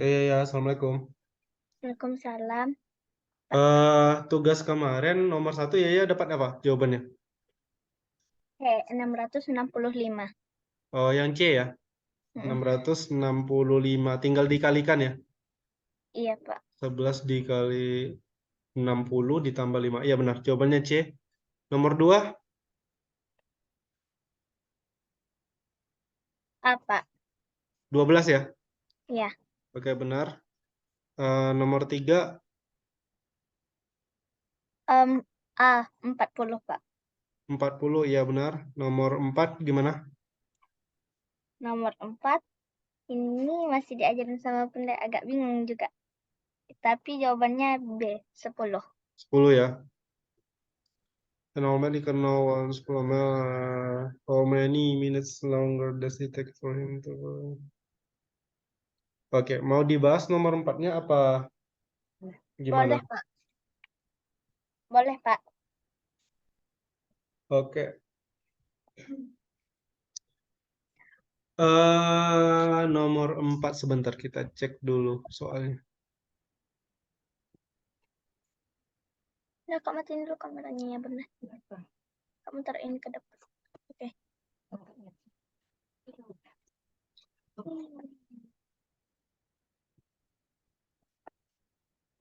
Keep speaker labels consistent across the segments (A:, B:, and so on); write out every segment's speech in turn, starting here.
A: Oke, ya, Assalamualaikum.
B: Waalaikumsalam.
A: Tugas kemarin nomor 1 ya dapat apa jawabannya?
B: 665.
A: Oh, yang C ya,
B: Mm-mm.
A: 665. Tinggal dikalikan ya,
B: Iya, Pak.
A: 11 dikali 60 ditambah 5. Iya benar, jawabannya C. Nomor 2,
B: Apa?
A: 12 ya.
B: Iya.
A: Oke, benar. Nomor 3,
B: Em, 40, Pak.
A: 40. Iya benar. Nomor 4 gimana?
B: Nomor 4, ini masih diajarin sama Bunda, agak bingung juga. Tapi jawabannya B, 10.
A: 10 ya. Normal dikenal 10 mil. How many minutes longer does it take for him to... Oke, mau dibahas nomor 4-nya apa gimana?
B: Boleh, Pak. Boleh, Pak.
A: Oke. Nomor 4 sebentar kita cek dulu soalnya.
B: Nah, Kak, matiin dulu kameranya ya, benar. Kamu taruh ini ke depan. Oke.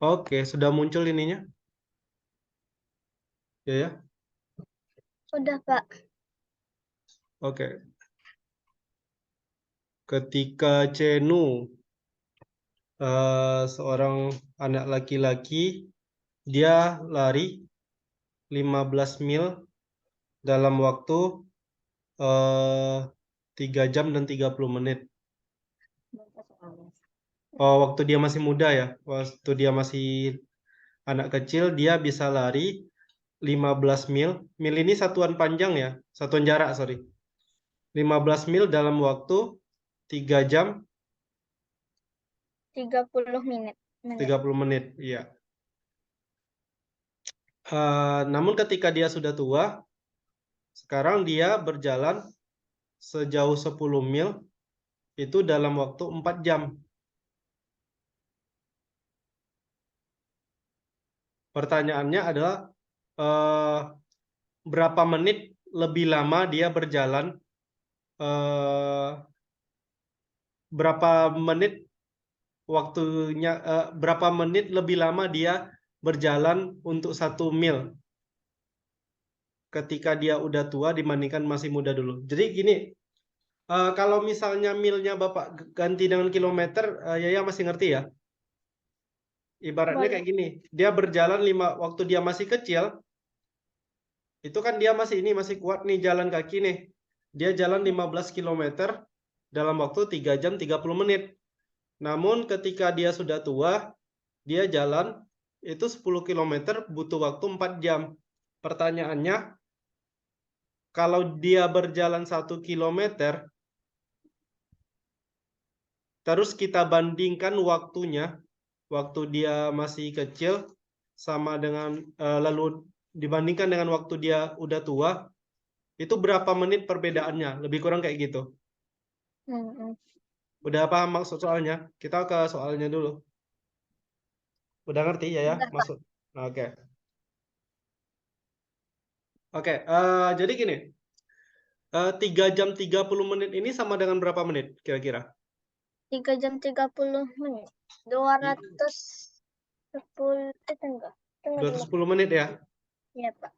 A: Oke, sudah muncul ininya. Ya ya.
B: Udah, Pak.
A: Oke. Ketika Cenu seorang anak laki-laki, dia lari 15 mil dalam waktu eh 3 jam dan 30 menit. Oh, waktu dia masih muda ya. Waktu dia masih anak kecil, dia bisa lari 15 mil. Mil ini satuan panjang ya, satuan jarak, sorry. 15 mil dalam waktu 3 jam
B: 30 menit.
A: 30 menit. Iya. Namun ketika dia sudah tua, sekarang dia berjalan sejauh 10 mil itu dalam waktu 4 jam. Pertanyaannya adalah eh, berapa menit lebih lama dia berjalan, eh, berapa menit berapa menit lebih lama dia berjalan untuk 1 mil ketika dia udah tua dibandingkan masih muda dulu. Jadi gini, kalau misalnya milnya Bapak ganti dengan kilometer, Yaya masih ngerti ya? Ibaratnya
B: Boleh.
A: kayak gini, dia berjalan waktu dia masih kecil, itu kan dia masih kuat nih jalan kaki nih. Dia jalan 15 kilometer dalam waktu 3 jam 30 menit. Namun ketika dia sudah tua, dia jalan itu 10 kilometer butuh waktu 4 jam. Pertanyaannya, kalau dia berjalan 1 kilometer, terus kita bandingkan waktunya, waktu dia masih kecil, sama dengan, lalu dibandingkan dengan waktu dia udah tua, itu berapa menit perbedaannya? Lebih kurang kayak gitu.
B: Hmm.
A: Udah paham maksud soalnya? Kita ke soalnya dulu. Udah ngerti ya ya
B: Udah, Pak.
A: maksud? Oke. Oke, jadi gini, 3 jam 30 menit ini sama dengan berapa menit kira-kira?
B: 3 jam 30 menit. 210, enggak. Tunggu dulu.
A: 210 menit ya.
B: Iya, Pak.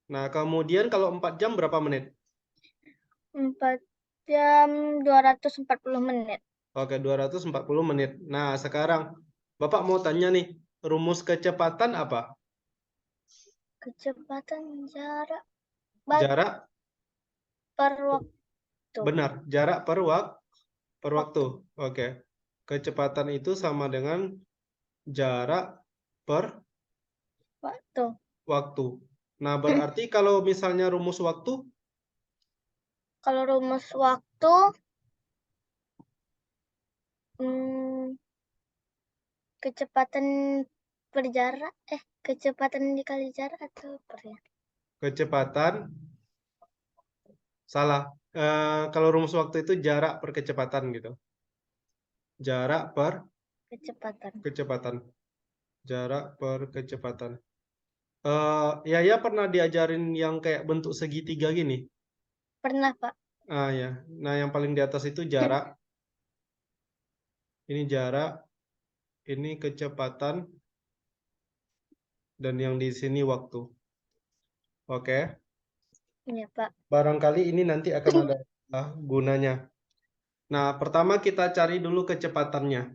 A: Nah, kemudian kalau 4 jam berapa menit?
B: 4 jam 240 menit.
A: Oke, 240 menit. Nah, sekarang Bapak mau tanya nih, rumus kecepatan apa?
B: Kecepatan jarak
A: Jarak,
B: per waktu.
A: benar, jarak per waktu.
B: Waktu.
A: Oke. Kecepatan itu sama dengan jarak per
B: Waktu.
A: waktu. Nah, berarti kalau misalnya rumus waktu,
B: Kalau rumus waktu, kecepatan per jarak, kecepatan dikali jarak atau per ya?
A: kecepatan, salah. Kalau rumus waktu itu jarak per kecepatan gitu. Jarak per
B: Kecepatan.
A: Jarak per kecepatan. Ya pernah diajarin yang kayak bentuk segitiga gini.
B: Pernah, Pak.
A: Ya. Nah, yang paling di atas itu jarak. Ini jarak, ini kecepatan, dan yang di sini waktu. Oke.
B: Iya, Pak.
A: Barangkali ini nanti akan ada gunanya. Nah, pertama kita cari dulu kecepatannya.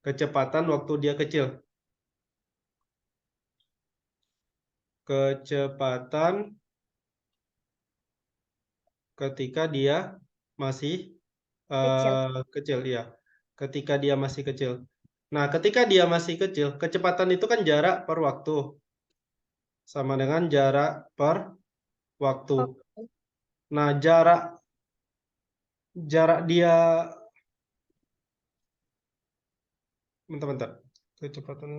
A: Kecepatan waktu dia kecil. Kecepatan ketika dia masih
B: Kecil.
A: kecil, ya. Ketika dia masih kecil. Nah, ketika dia masih kecil, kecepatan itu kan jarak per waktu. Sama dengan jarak per waktu.
B: Oke.
A: Nah, jarak dia, bentar. Kecepatan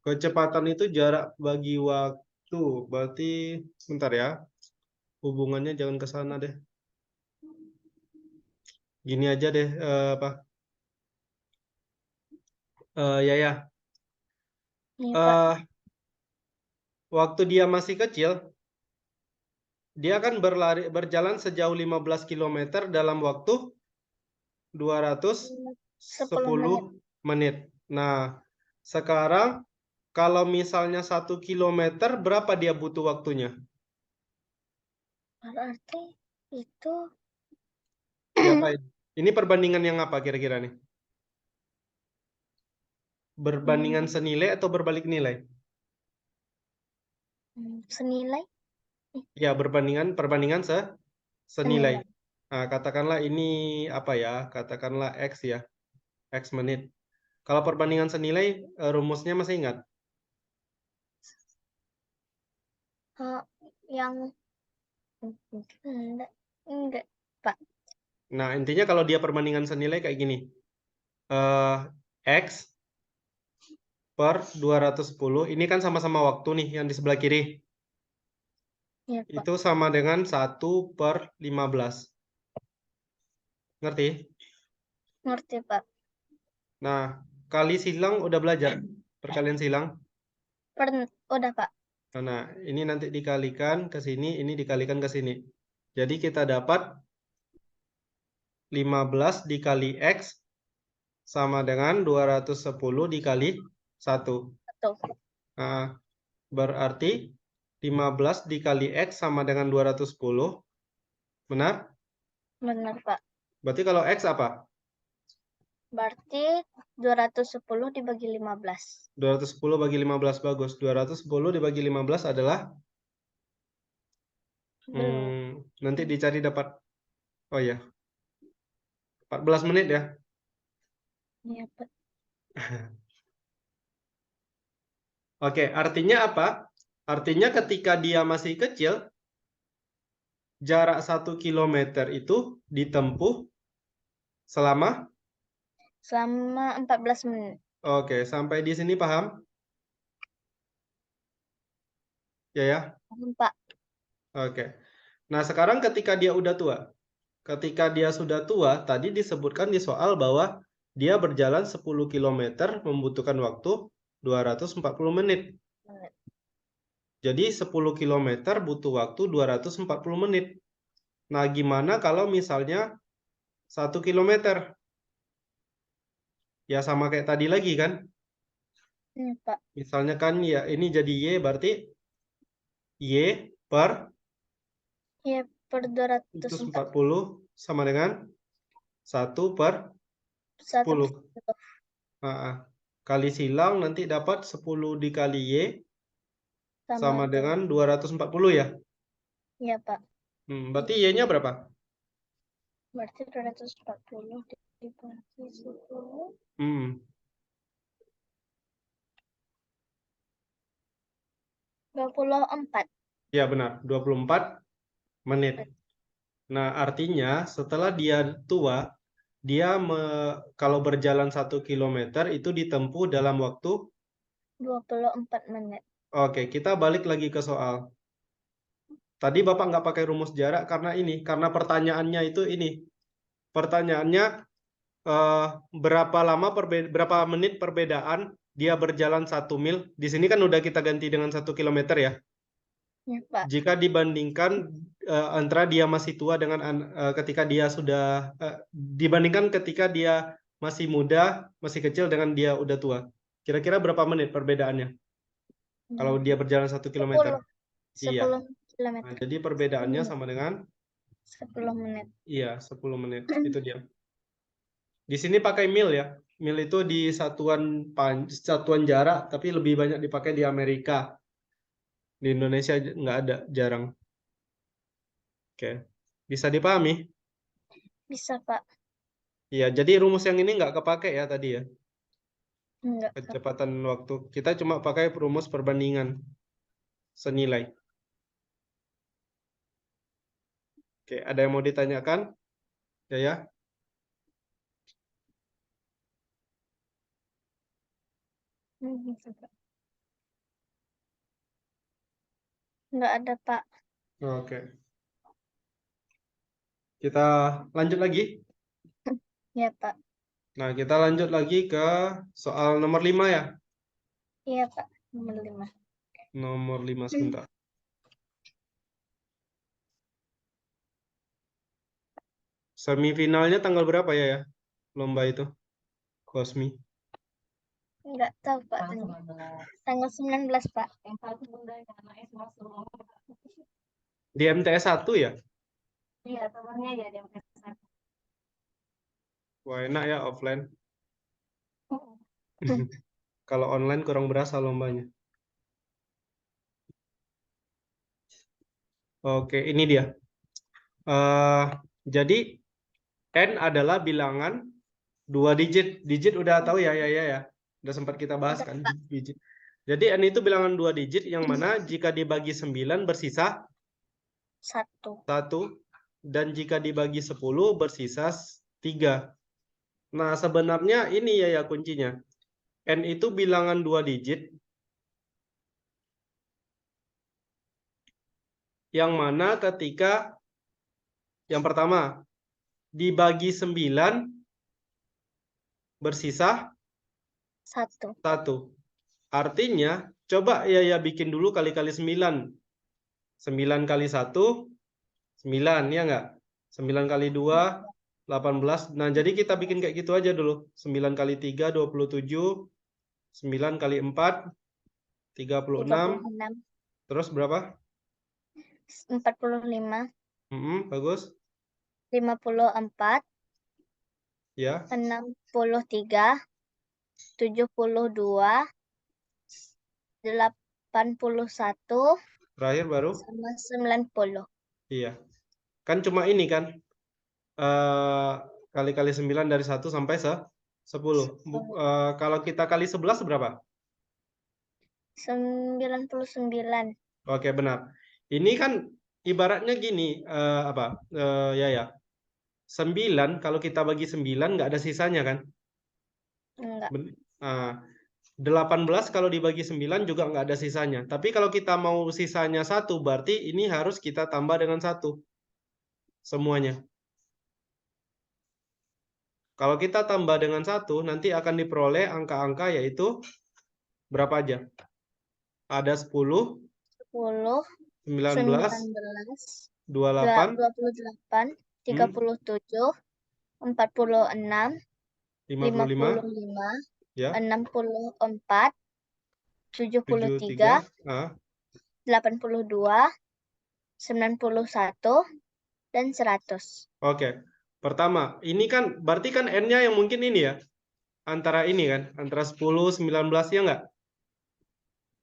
A: kecepatan itu jarak bagi waktu. Berarti bentar ya. Hubungannya jangan ke sana deh. Gini aja deh, apa? Ya.
B: Iya, Pak.
A: Waktu dia masih kecil, dia kan berjalan sejauh 15 km dalam waktu 210 menit. Nah, sekarang kalau misalnya 1 kilometer, berapa dia butuh waktunya?
B: Berarti itu
A: Diapain? Ini perbandingan yang apa kira-kira nih? Berbandingan senilai atau berbalik nilai?
B: senilai.
A: Ya, perbandingan senilai. Nah, katakanlah ini apa ya? Katakanlah X ya. X menit. Kalau perbandingan senilai, rumusnya masih ingat?
B: Yang enggak, Pak.
A: Nah, intinya kalau dia perbandingan senilai kayak gini. X per 210, ini kan sama-sama waktu nih yang di sebelah kiri.
B: Iya, Pak.
A: Itu sama dengan 1 per 15. Ngerti?
B: Ngerti, Pak.
A: Nah, kali silang udah belajar? Perkalian silang?
B: Udah, Pak.
A: Nah, ini nanti dikalikan ke sini, ini dikalikan ke sini. Jadi kita dapat 15 dikali X sama dengan 210 dikali 1.
B: Betul.
A: Nah, berarti 15 dikali X sama dengan 210. Benar?
B: Benar, Pak.
A: Berarti kalau X apa?
B: Berarti 210 dibagi 15.
A: 210 bagi 15, bagus. 210 dibagi 15 adalah nanti dicari dapat, oh ya, 14 menit ya.
B: Iya, Pak.
A: Oke, artinya apa? Artinya ketika dia masih kecil, jarak 1 kilometer itu ditempuh selama?
B: Selama 14 menit.
A: Oke, sampai di sini paham? Ya.
B: Pak.
A: Oke. Nah, sekarang ketika dia udah tua. Ketika dia sudah tua, tadi disebutkan di soal bahwa dia berjalan 10 km membutuhkan waktu 240 menit. Jadi 10 km butuh waktu 240 menit. Nah, gimana kalau misalnya 1 km? Ya sama kayak tadi lagi kan?
B: Pak.
A: Misalnya kan ya ini jadi Y, berarti Y per
B: Y per
A: 240 sama dengan 1 per 10. Kali silang nanti dapat 10 dikali Y sama dengan 240 ya?
B: Iya, Pak.
A: Berarti Y-nya berapa?
B: Berarti 240 dibagi 10. 24.
A: Ya benar, 24 menit. Nah, artinya setelah dia tua, dia kalau berjalan 1 kilometer itu ditempuh dalam waktu
B: 24 menit.
A: Oke, kita balik lagi ke soal. Tadi Bapak nggak pakai rumus jarak karena ini, karena pertanyaannya itu ini. Pertanyaannya berapa menit perbedaan dia berjalan 1 mil. Di sini kan udah kita ganti dengan 1 kilometer ya.
B: Ya, Pak.
A: Jika dibandingkan antara dia masih tua dengan ketika dia sudah dibandingkan ketika dia masih muda, masih kecil dengan dia udah tua. Kira-kira berapa menit perbedaannya? Kalau dia berjalan 1 kilometer.
B: 10
A: Iya.
B: kilometer.
A: Nah, jadi perbedaannya sama dengan
B: 10 menit.
A: iya, 10 menit. Itu dia. Di sini pakai mil ya. Mil itu di satuan jarak, tapi lebih banyak dipakai di Amerika. Di Indonesia nggak ada, jarang. Oke. Bisa dipahami?
B: Bisa, Pak.
A: Iya, jadi rumus yang ini nggak kepake ya tadi ya.
B: Enggak.
A: Kecepatan waktu. Kita cuma pakai rumus perbandingan senilai. Oke, ada yang mau ditanyakan? Ya.
B: Bisa, Pak. Enggak ada, Pak.
A: Oke. Kita lanjut lagi.
B: Ya, Pak.
A: Nah, kita lanjut lagi ke soal nomor 5 ya.
B: Iya, Pak. Nomor 5.
A: Nomor 5 sebentar. Semifinalnya tanggal berapa ya? Lomba itu. Kosmi.
B: Enggak tahu, Pak. Tanggal 19, Pak.
A: Di MTS 1 ya?
B: Iya, kabarnya ya di MTS 1.
A: Wah, enak ya offline. Kalau online kurang berasa lombanya. Oke, ini dia. Jadi N adalah bilangan 2 digit. Digit udah tahu ya. Udah sempat kita bahas kan digit. Jadi N itu bilangan 2 digit yang mana jika dibagi 9 bersisa 1. Dan jika dibagi 10 bersisa 3. Nah, sebenarnya ini ya kuncinya. N itu bilangan 2 digit yang mana ketika yang pertama dibagi 9 bersisa 1. Artinya, coba ya bikin dulu kali-kali 9. 9 kali 1, 9, ya enggak? 9 kali 2, 18. Nah, jadi kita bikin kayak gitu aja dulu. 9 kali 3, 27. 9 kali 4, 36. Terus berapa?
B: 45.
A: Bagus.
B: 54.
A: Ya.
B: 63. 72. 81.
A: Terakhir baru?
B: Sama 90.
A: Iya. Kan cuma ini kan. Kali-kali 9 dari 1 sampai 10. Kalau kita kali 11 berapa?
B: 99.
A: Oke, benar. Ini kan ibaratnya gini, ya. 9 kalau kita bagi 9 nggak ada sisanya kan?
B: Enggak.
A: 18 kalau dibagi 9 juga nggak ada sisanya. Tapi kalau kita mau sisanya 1, berarti ini harus kita tambah dengan 1. Semuanya. Kalau kita tambah dengan 1, nanti akan diperoleh angka-angka yaitu berapa aja? Ada 10, 19, 28,
B: 37, 46,
A: 55,
B: 64, 73, 82, 91, dan 100.
A: Oke. Pertama, ini kan berarti kan N-nya yang mungkin ini ya. Antara ini kan, antara 10, 19 ya enggak?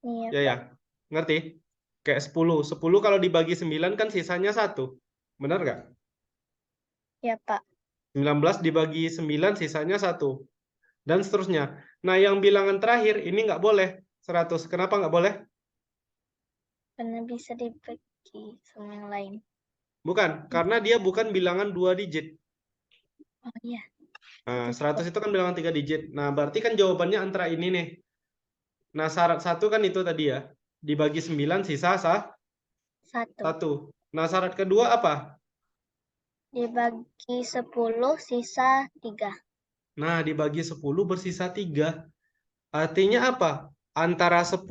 B: Iya,
A: Ya. Ngerti? Kayak 10. 10 kalau dibagi 9 kan sisanya 1. Benar nggak?
B: Ya, Pak.
A: 19 dibagi 9 sisanya 1. Dan seterusnya. Nah, yang bilangan terakhir ini nggak boleh. 100. Kenapa nggak boleh?
B: Karena bisa dibagi sama yang lain.
A: Bukan, karena dia bukan bilangan 2 digit.
B: Oh iya.
A: Nah, 100 itu kan bilangan 3 digit. Nah, berarti kan jawabannya antara ini nih. Nah, syarat 1 kan itu tadi ya. Dibagi 9 sisa
B: 1.
A: 1. Nah, syarat kedua apa?
B: Dibagi 10 sisa 3.
A: Nah, dibagi 10 bersisa 3. Artinya apa? Antara 10,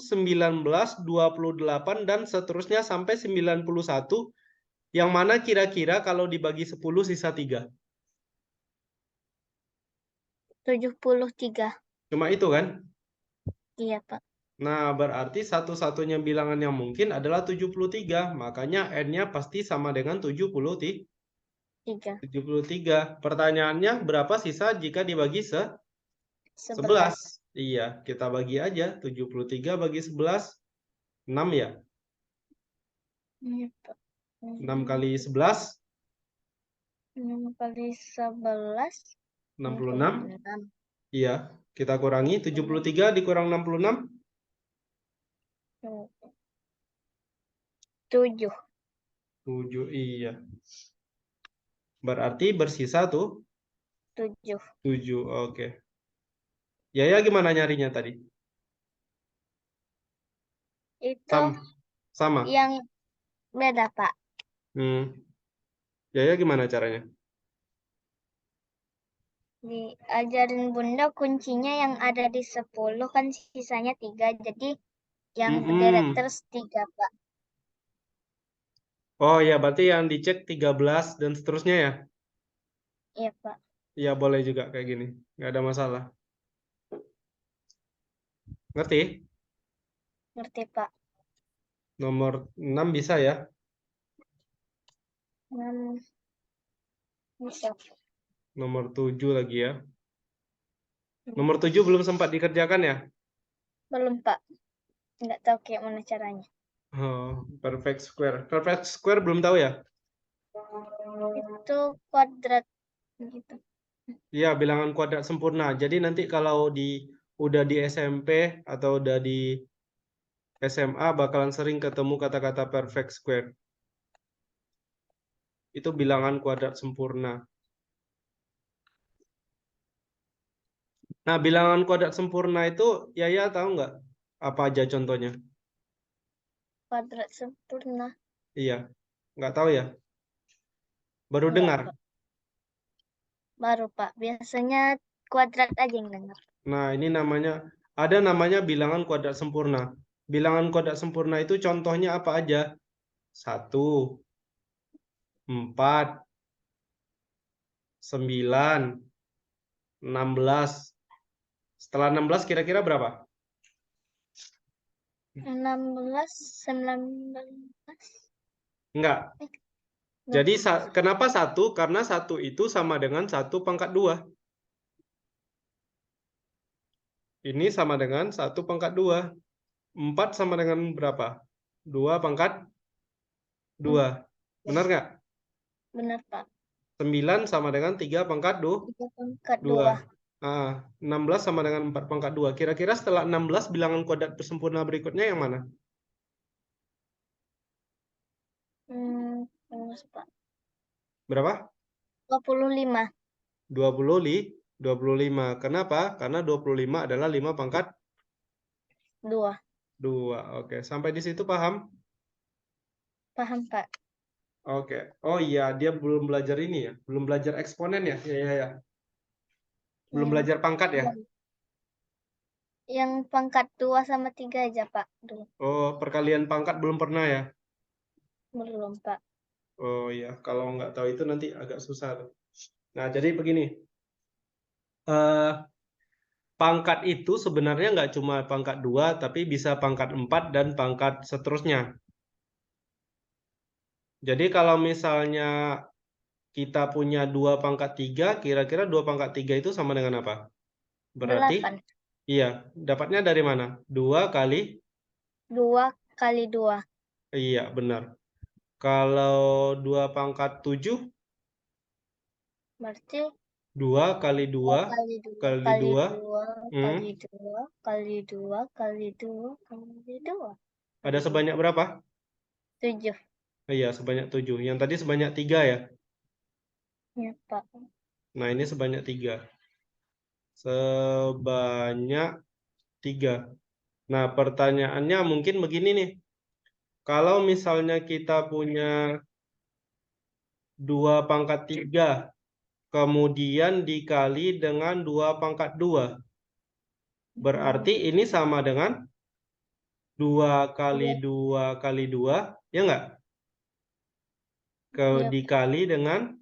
A: 19, 28, dan seterusnya sampai 91. Yang mana kira-kira kalau dibagi 10 sisa 3?
B: 73.
A: Cuma itu kan?
B: Iya, Pak.
A: Nah, berarti satu-satunya bilangan yang mungkin adalah 73. Makanya N-nya pasti sama dengan 73.
B: 3.
A: Pertanyaannya, berapa sisa jika dibagi
B: 11.
A: 11? Iya, kita bagi aja. 73 bagi 11, 6 ya?
B: Iya, Pak.
A: 6 kali 11,
B: 6 kali 11.
A: 66.
B: 66.
A: Iya, kita kurangi. 73 dikurang 66.
B: 7.
A: 7, iya. Berarti bersisa tuh
B: 7.
A: 7, oke. Ya, gimana nyarinya tadi?
B: Itu
A: Sama.
B: yang beda, Pak.
A: Ya, gimana caranya?
B: Diajarin Bunda kuncinya yang ada di 10 kan sisanya 3. Jadi yang berderet terus 3, Pak.
A: Oh ya, berarti yang dicek 13 dan seterusnya ya?
B: Iya, Pak.
A: Ya, boleh juga kayak gini. Nggak ada masalah. Ngerti?
B: Ngerti, Pak.
A: Nomor 6 bisa ya?
B: 6 bisa.
A: Nomor 7 lagi ya. Nomor 7 belum sempat dikerjakan ya?
B: Belum, Pak. Nggak tahu kayak mana caranya.
A: Oh, perfect square. Perfect square belum tahu ya?
B: Itu kuadrat gitu.
A: Iya, bilangan kuadrat sempurna. Jadi nanti kalau udah di SMP atau udah di SMA bakalan sering ketemu kata-kata perfect square. Itu bilangan kuadrat sempurna. Nah, bilangan kuadrat sempurna itu Yaya tahu nggak apa aja contohnya?
B: Kuadrat sempurna.
A: Iya, nggak tahu ya? Baru
B: Enggak,
A: dengar.
B: Pak. Baru, Pak. Biasanya kuadrat aja yang dengar.
A: Nah, ini ada namanya bilangan kuadrat sempurna. Bilangan kuadrat sempurna itu contohnya apa aja? 1, 4, 9, 16. Setelah 16 kira-kira berapa?
B: 16, 19.
A: Enggak. Jadi kenapa 1? Karena 1 itu sama dengan 1 pangkat 2. Ini sama dengan 1 pangkat 2. 4 sama dengan berapa? 2 pangkat 2. Benar nggak?
B: Benar, Pak.
A: 9 sama dengan 3 pangkat
B: 3 pangkat
A: 2.
B: 2.
A: 16 sama dengan 4 pangkat 2. Kira-kira setelah 16 bilangan kuadrat sempurna berikutnya yang mana?
B: Pak.
A: Berapa?
B: 25.
A: 25. Kenapa? Karena 25 adalah 5 pangkat
B: 2.
A: 2. Oke, sampai di situ paham?
B: Paham, Pak.
A: Oke. Oh iya, dia belum belajar ini ya. Belum belajar eksponen ya? Ya. Belum belajar pangkat ya?
B: Yang pangkat 2 sama 3 aja, Pak. Dulu.
A: Oh, perkalian pangkat belum pernah ya?
B: Belum, Pak.
A: Oh iya, kalau nggak tahu itu nanti agak susah tuh. Nah, jadi begini. Pangkat itu sebenarnya nggak cuma pangkat 2, tapi bisa pangkat 4 dan pangkat seterusnya. Jadi kalau misalnya kita punya 2 pangkat 3, kira-kira 2 pangkat 3 itu sama dengan apa? Berarti,
B: 8.
A: iya, dapatnya dari mana? 2 kali?
B: 2 kali 2.
A: Iya, benar. Kalau 2 pangkat 7,
B: Berarti
A: 2 kali 2
B: kali 2
A: kali
B: kali
A: 2.
B: 2 kali 2 kali 2 kali 2 kali 2.
A: Ada sebanyak berapa?
B: 7.
A: Iya, sebanyak 7. Yang tadi sebanyak 3 ya?
B: Ya, Pak.
A: Nah, ini sebanyak 3. Sebanyak 3. Nah, pertanyaannya mungkin begini nih. Kalau misalnya kita punya 2 pangkat 3, kemudian dikali dengan 2 pangkat 2. Berarti ini sama dengan 2 kali 2 kali 2, ya enggak?
B: Iya,
A: Dikali dengan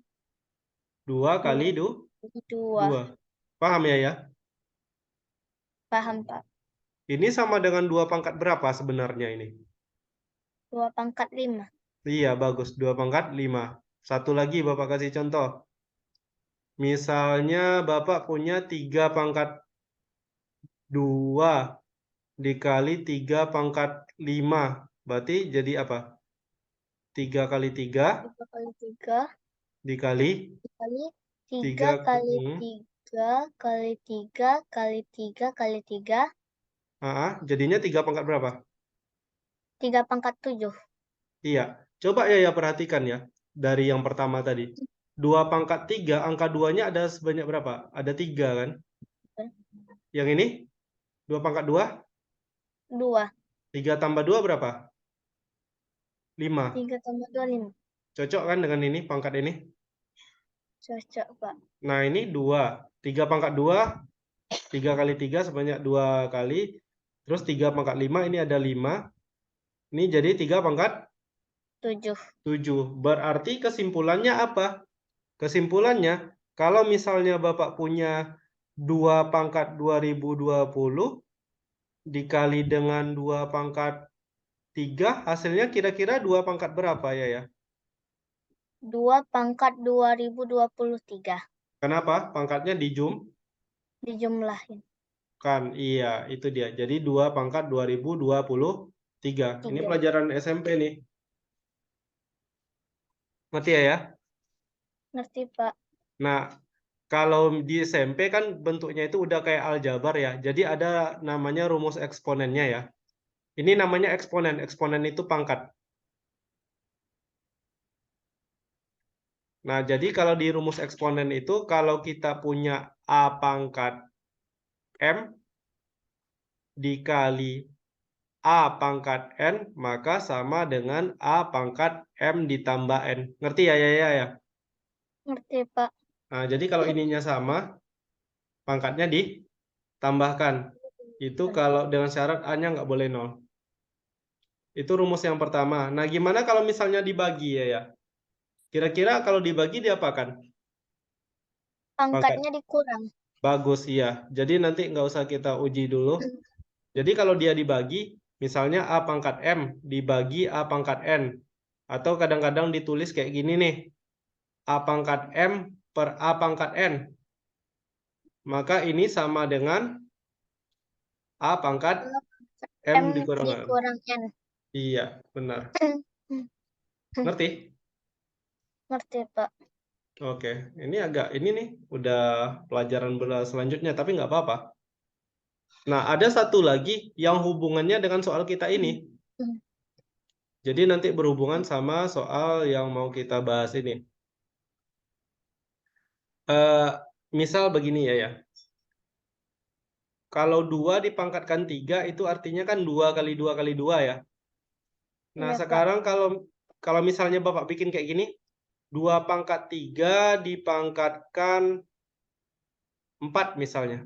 A: 2 kali
B: 2.
A: 2. Paham ya ya?
B: Paham, Pak.
A: Ini sama dengan 2 pangkat berapa sebenarnya ini?
B: 2 pangkat 5.
A: Iya, bagus. 2 pangkat 5. Satu lagi Bapak kasih contoh. Misalnya Bapak punya 3 pangkat 2 dikali 3 pangkat 5. Berarti jadi apa? 3 kali 3
B: 3 kali 3
A: dikali
B: dikali 3
A: 3.
B: kali 3 kali 3 kali 3 kali 3.
A: Jadinya 3 pangkat berapa?
B: 3 pangkat 7.
A: Iya. Coba ya perhatikan ya. Dari yang pertama tadi. 2 pangkat 3, angka 2-nya ada sebanyak berapa? Ada 3 kan? Yang ini? 2 pangkat 2?
B: 2.
A: 3 tambah 2 berapa? 5.
B: 3 tambah 2, 5.
A: Cocok kan dengan ini, pangkat ini?
B: Cocok, Pak.
A: Nah, ini 2. 3 pangkat 2, 3 kali 3 sebanyak 2 kali. Terus 3 pangkat 5, ini ada 5. Ini jadi 3 pangkat
B: 7.
A: 7. Berarti kesimpulannya apa? Kesimpulannya, kalau misalnya Bapak punya 2 pangkat 2020 dikali dengan 2 pangkat 3, hasilnya kira-kira 2 pangkat berapa ya ya?
B: 2 pangkat 2023.
A: Kenapa? Pangkatnya
B: Dijumlahin.
A: Kan, iya, itu dia. Jadi 2 pangkat 2023. Ini
B: 3.
A: pelajaran SMP nih. Ngerti ya ya?
B: Ngerti, Pak.
A: Nah, kalau di SMP kan bentuknya itu udah kayak aljabar ya. Jadi ada namanya rumus eksponennya ya. Ini namanya eksponen. Eksponen itu pangkat. Nah, jadi kalau di rumus eksponen itu, kalau kita punya A pangkat M dikali A pangkat N, maka sama dengan A pangkat M ditambah N. Ngerti ya, ya?
B: Ngerti, Pak.
A: Nah, jadi kalau ininya sama, pangkatnya ditambahkan. Itu kalau dengan syarat A-nya nggak boleh 0. Itu rumus yang pertama. Nah, gimana kalau misalnya dibagi ya? Kira-kira kalau dibagi diapakan?
B: Pangkatnya dikurang.
A: Bagus, iya. Jadi nanti nggak usah kita uji dulu. Jadi kalau dia dibagi, misalnya A pangkat M dibagi A pangkat N. Atau kadang-kadang ditulis kayak gini nih. A pangkat M per A pangkat N. Maka ini sama dengan A pangkat M dikurang N.
B: dikurang N.
A: Iya, benar. Ngerti?
B: Ngerti, Pak.
A: Oke, ini ini nih, udah pelajaran selanjutnya, tapi nggak apa-apa. Nah, ada satu lagi yang hubungannya dengan soal kita ini. Jadi nanti berhubungan sama soal yang mau kita bahas ini. Misal begini ya. Kalau 2 dipangkatkan 3 itu artinya kan 2 kali 2 kali 2 ya. Nah,
B: Iya, Pak.
A: sekarang kalau misalnya Bapak bikin kayak gini, 2 pangkat 3 dipangkatkan 4 misalnya.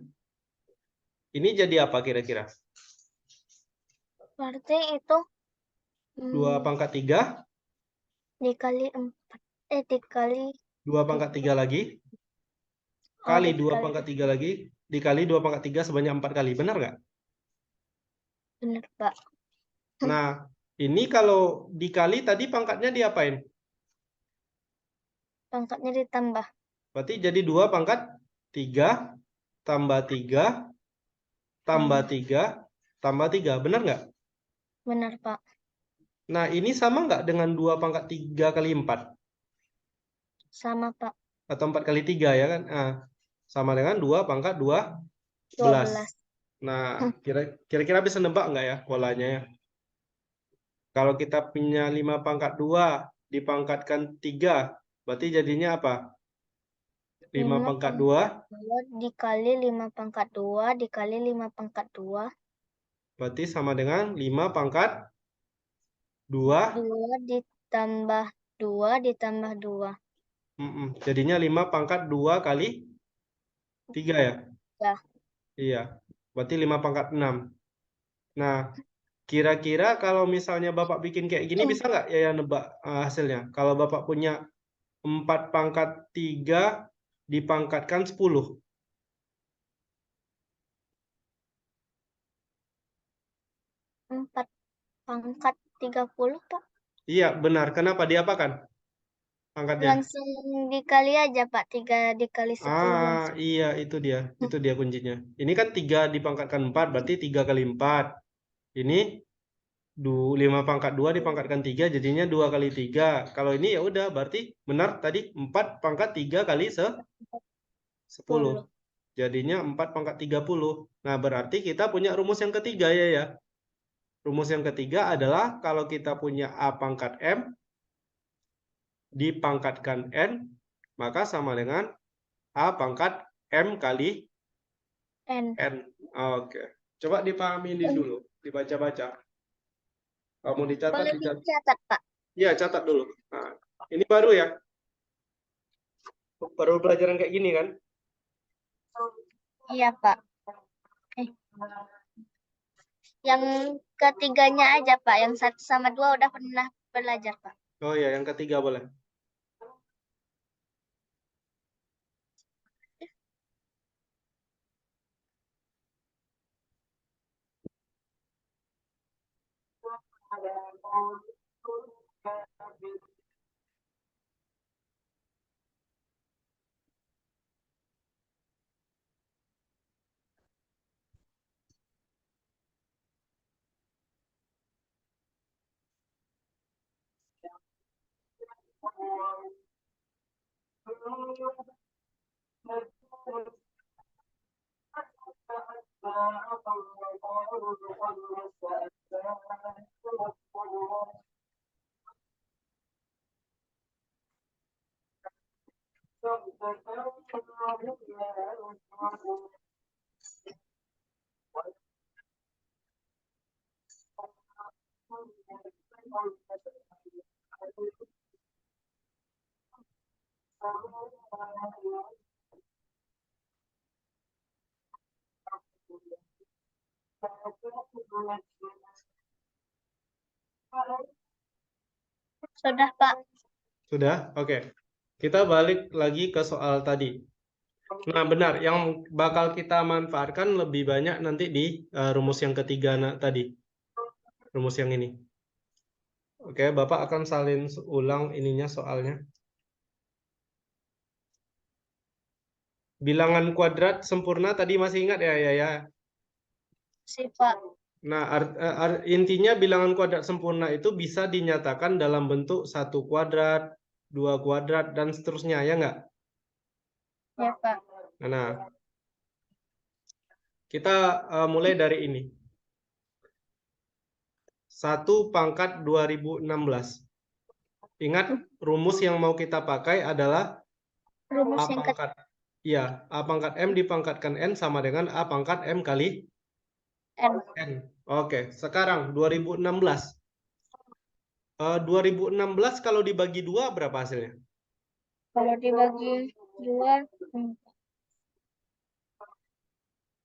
A: Ini jadi apa kira-kira?
B: Berarti itu
A: 2 pangkat 3
B: dikali 4. Dikali
A: 2 pangkat 3 lagi kali 2 pangkat 3 lagi dikali 2 pangkat 3 sebanyak 4 kali. Benar nggak?
B: Benar, Pak.
A: Nah, ini kalau dikali tadi pangkatnya diapain?
B: Pangkatnya ditambah.
A: Berarti jadi 2 pangkat 3 tambah 3 tambah 3 tambah 3. Benar nggak?
B: Benar, Pak.
A: Nah, ini sama nggak dengan 2 pangkat 3 kali 4?
B: Sama, Pak.
A: Atau 4 kali 3 ya kan? Nah, sama dengan 2 pangkat 12. Nah, kira-kira bisa nebak nggak ya polanya ya? Kalau kita punya 5 pangkat 2 dipangkatkan 3, berarti jadinya apa? 5 pangkat 2
B: dikali 5 pangkat 2 dikali 5 pangkat 2.
A: berarti sama dengan 5 pangkat 2.
B: 2 ditambah 2 ditambah 2.
A: Jadinya 5 pangkat 2 kali 3 ya?
B: Ya.
A: Iya. Berarti 5 pangkat 6. Nah, kira-kira kalau misalnya Bapak bikin kayak gini bisa nggak ya nebak hasilnya? Kalau Bapak punya 4 pangkat 3 dipangkatkan 10.
B: 4 pangkat 30, Pak.
A: Iya, benar. Kenapa diapakan pangkatnya?
B: Langsung dikali aja, Pak. 3 dikali 10 langsung.
A: Iya, itu dia. Itu dia kuncinya. Ini kan 3 dipangkatkan 4, berarti 3 kali 4. Ini 5 pangkat 2 dipangkatkan 3, jadinya 2 kali 3. Kalau ini ya udah, berarti benar tadi 4 pangkat 3 kali 10. Jadinya 4 pangkat 30. Nah, berarti kita punya rumus yang ketiga ya. Rumus yang ketiga adalah kalau kita punya A pangkat M dipangkatkan N, maka sama dengan A pangkat M kali
B: N.
A: Oke. Coba dipahami dulu, dibaca-baca. Kamu dicatat,
B: Boleh dicatat, Pak.
A: Iya, catat dulu. Nah, ini baru ya. Baru pelajaran kayak gini kan?
B: Iya, Pak. Yang ketiganya aja, Pak. Yang 1 sama 2 udah pernah belajar, Pak.
A: Oh iya, yang ketiga boleh.
B: Sudah, Pak.
A: Sudah? Oke. Kita balik lagi ke soal tadi. Nah, benar. Yang bakal kita manfaatkan lebih banyak nanti di rumus yang ketiga tadi. Rumus yang ini. Oke, Bapak akan salin ulang ininya soalnya. Bilangan kuadrat sempurna tadi masih ingat ya?
B: Si, Pak.
A: Nah, intinya bilangan kuadrat sempurna itu bisa dinyatakan dalam bentuk 1 kuadrat, 2 kuadrat, dan seterusnya, ya nggak?
B: Ya, Pak.
A: Nah, kita mulai dari ini. 1 pangkat 2016. Ingat, rumus yang mau kita pakai adalah
B: Rumus
A: A
B: yang
A: pangkat. Iya, A pangkat M dipangkatkan N sama dengan A pangkat M kali
B: N.
A: N. Oke, sekarang 2016. 2016 kalau dibagi 2 berapa hasilnya?
B: Kalau dibagi 2,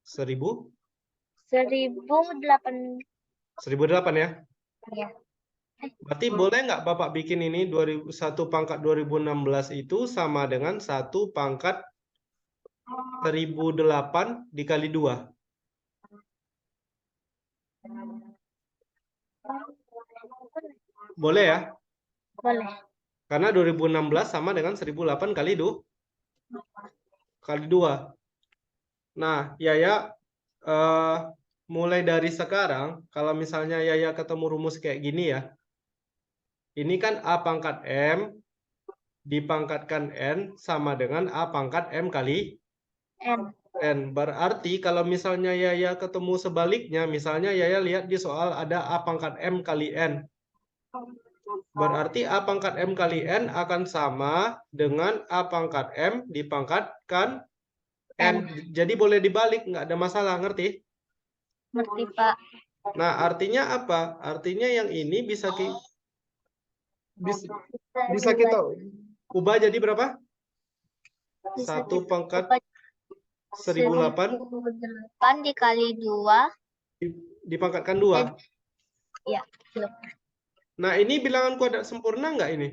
A: 1000?
B: 1008.
A: 1008 ya?
B: Ya.
A: Berarti boleh nggak Bapak bikin ini 1 pangkat 2016 itu sama dengan 1 pangkat 1008 dikali 2? Boleh ya?
B: Boleh.
A: Karena 2016 sama dengan 1008 kali 2. Nah, Yaya, mulai dari sekarang, kalau misalnya Yaya ketemu rumus kayak gini ya, ini kan A pangkat M dipangkatkan N sama dengan A pangkat M kali
B: N.
A: N. Berarti kalau misalnya Yaya ketemu sebaliknya, misalnya Yaya lihat di soal ada A pangkat M kali N. Berarti A pangkat M kali N akan sama dengan A pangkat M dipangkatkan N. Jadi boleh dibalik, nggak ada masalah, ngerti?
B: Ngerti, Pak.
A: Nah, artinya apa? Artinya yang ini bisa bisa kita ubah jadi berapa?
B: Bisa
A: 1 pangkat
B: ubah
A: 1008
B: 1008 dikali 2.
A: dipangkatkan 2.
B: Ya, belum.
A: Nah, ini bilangan kuadrat sempurna nggak ini?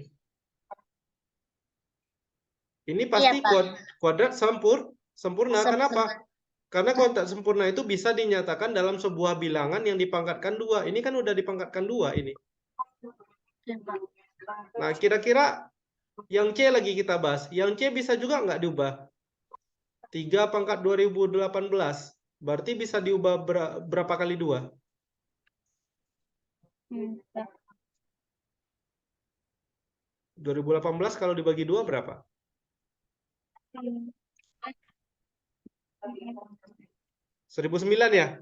A: Ini pasti
B: Pak.
A: kuadrat sempurna.
B: Sempurna.
A: Kenapa? Karena kuadrat sempurna itu bisa dinyatakan dalam sebuah bilangan yang dipangkatkan 2. Ini kan udah dipangkatkan 2 ini.
B: Ya, Pak.
A: Nah, kira-kira yang C lagi kita bahas. Yang C bisa juga nggak diubah? 3 pangkat 2018. Berarti bisa diubah berapa kali 2? 2018 kalau dibagi 2 berapa? 1009 ya?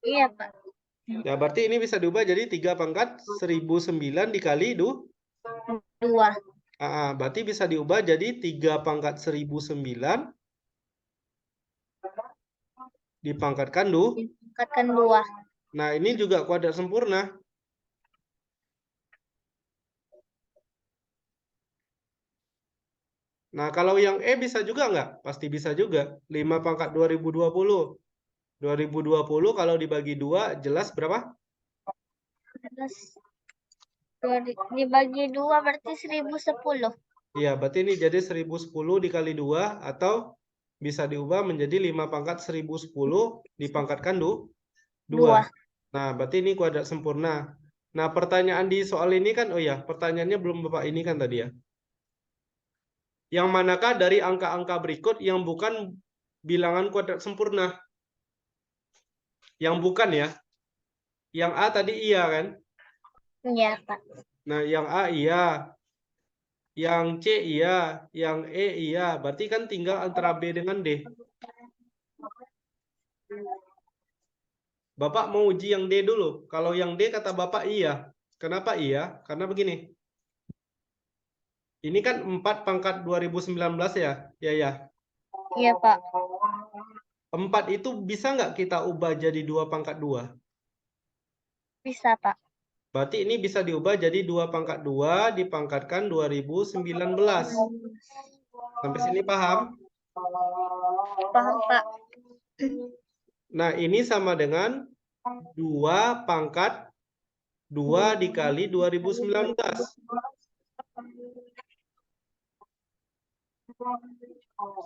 B: Iya, Pak.
A: Ya, berarti ini bisa diubah jadi 3 pangkat 1009 dikali 2.
B: 2.
A: Berarti bisa diubah jadi 3 pangkat 1009 dipangkatkan 2.
B: Dipangkatkan 2.
A: Nah, ini juga kuadrat sempurna. Nah, kalau yang E bisa juga nggak? Pasti bisa juga. 5 pangkat 2020. 2020 kalau dibagi 2 jelas berapa?
B: Dibagi 2 berarti 1010.
A: Iya, berarti ini jadi 1010 dikali 2 atau bisa diubah menjadi 5 pangkat 1010 dipangkatkan 2.
B: 2.
A: Nah, berarti ini kuadrat sempurna. Nah, pertanyaan di soal ini kan, oh ya, pertanyaannya belum Bapak ini kan tadi ya. Yang manakah dari angka-angka berikut yang bukan bilangan kuadrat sempurna? Yang bukan ya. Yang A tadi iya kan?
B: Iya, Pak.
A: Nah, yang A iya. Yang C iya. Yang E iya. Berarti kan tinggal antara B dengan D. Bapak mau uji yang D dulu. Kalau yang D kata Bapak iya. Kenapa iya? Karena begini. Ini kan 4 pangkat 2019 ya? Ya.
B: Iya, Pak.
A: 4 itu bisa nggak kita ubah jadi 2 pangkat 2?
B: Bisa, Pak.
A: Berarti ini bisa diubah jadi 2 pangkat 2 dipangkatkan 2019. Sampai sini paham?
B: Paham, Pak.
A: Nah, ini sama dengan 2 pangkat 2 dikali 2019.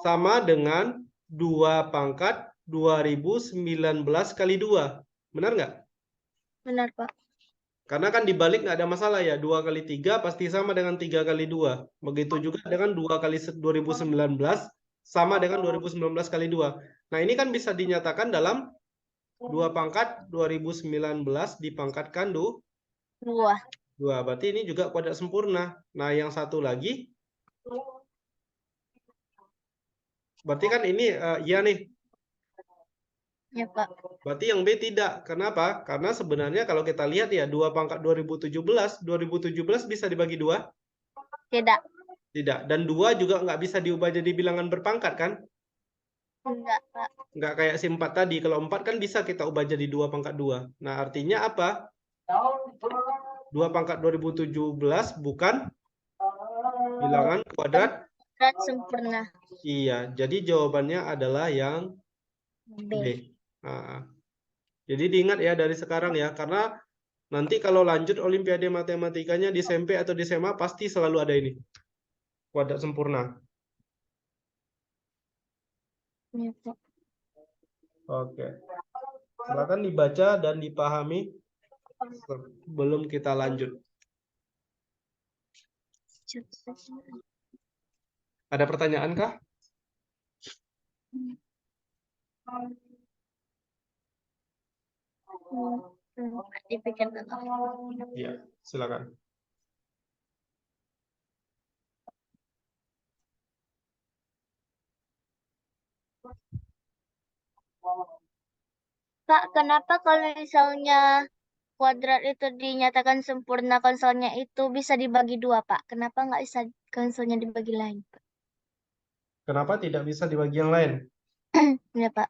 A: Sama dengan 2 pangkat 2019 kali 2. Benar nggak?
B: Benar, Pak.
A: Karena kan dibalik nggak ada masalah ya. 2 kali 3 pasti sama dengan 3 kali 2. Begitu juga dengan 2 kali 2019 sama dengan 2019 kali 2. Nah, ini kan bisa dinyatakan dalam 2 pangkat 2019 dipangkatkan 2. 2. Berarti ini juga kuadrat sempurna. Nah, yang satu lagi. Berarti kan ini iya nih.
B: Ya, Pak.
A: Berarti yang B tidak. Kenapa? Karena sebenarnya kalau kita lihat ya, 2 pangkat 2017 bisa dibagi 2?
B: Tidak.
A: Tidak. Dan 2 juga nggak bisa diubah jadi bilangan berpangkat kan?
B: Enggak, Pak.
A: Nggak kayak si 4 tadi. Kalau 4 kan bisa kita ubah jadi 2 pangkat 2. Nah, artinya apa? 2 pangkat 2017 bukan bilangan kuadrat
B: sempurna.
A: Iya, jadi jawabannya adalah yang
B: B.
A: B. Jadi diingat ya dari sekarang ya, karena nanti kalau lanjut Olimpiade Matematikanya di SMP atau di SMA pasti selalu ada ini. Kuadrat sempurna.
B: Ya, Pak.
A: Oke. Silakan dibaca dan dipahami sebelum kita lanjut. Ada pertanyaan kah?
B: Dipikirkan.
A: Iya, silakan.
B: Kak, kenapa kalau misalnya kuadrat itu dinyatakan sempurna, konsolnya itu bisa dibagi 2, Pak? Kenapa nggak bisa konsolnya dibagi lain, Pak?
A: Kenapa tidak bisa dibagi yang lain?
B: Ya, Pak.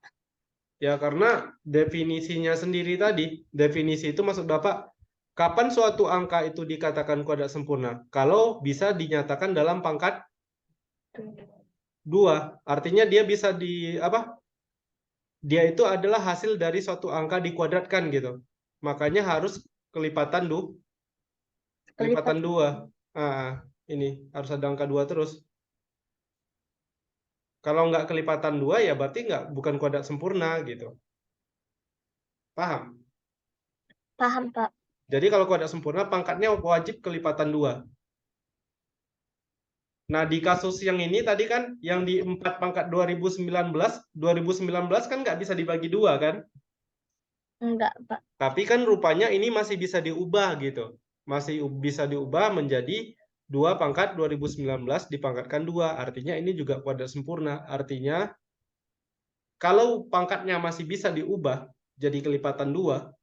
A: Ya, karena definisinya sendiri tadi. Definisi itu maksud Bapak, Kapan suatu angka itu dikatakan kuadrat sempurna? Kalau bisa dinyatakan dalam pangkat 2. Artinya dia bisa dia itu adalah hasil dari suatu angka dikuadratkan gitu. Makanya harus kelipatan kelipatan 2. Ini harus ada angka 2 terus. Kalau nggak kelipatan 2 ya berarti bukan kuadrat sempurna gitu. Paham?
B: Paham, Pak.
A: Jadi kalau kuadrat sempurna pangkatnya wajib kelipatan 2. Nah, di kasus yang ini tadi kan yang di 4 pangkat 2019 kan nggak bisa dibagi 2 kan?
B: Enggak, Pak.
A: Tapi kan rupanya ini masih bisa diubah gitu. Masih bisa diubah menjadi 2 pangkat 2019 dipangkatkan 2. Artinya ini juga kuadrat sempurna. Artinya kalau pangkatnya masih bisa diubah jadi kelipatan 2,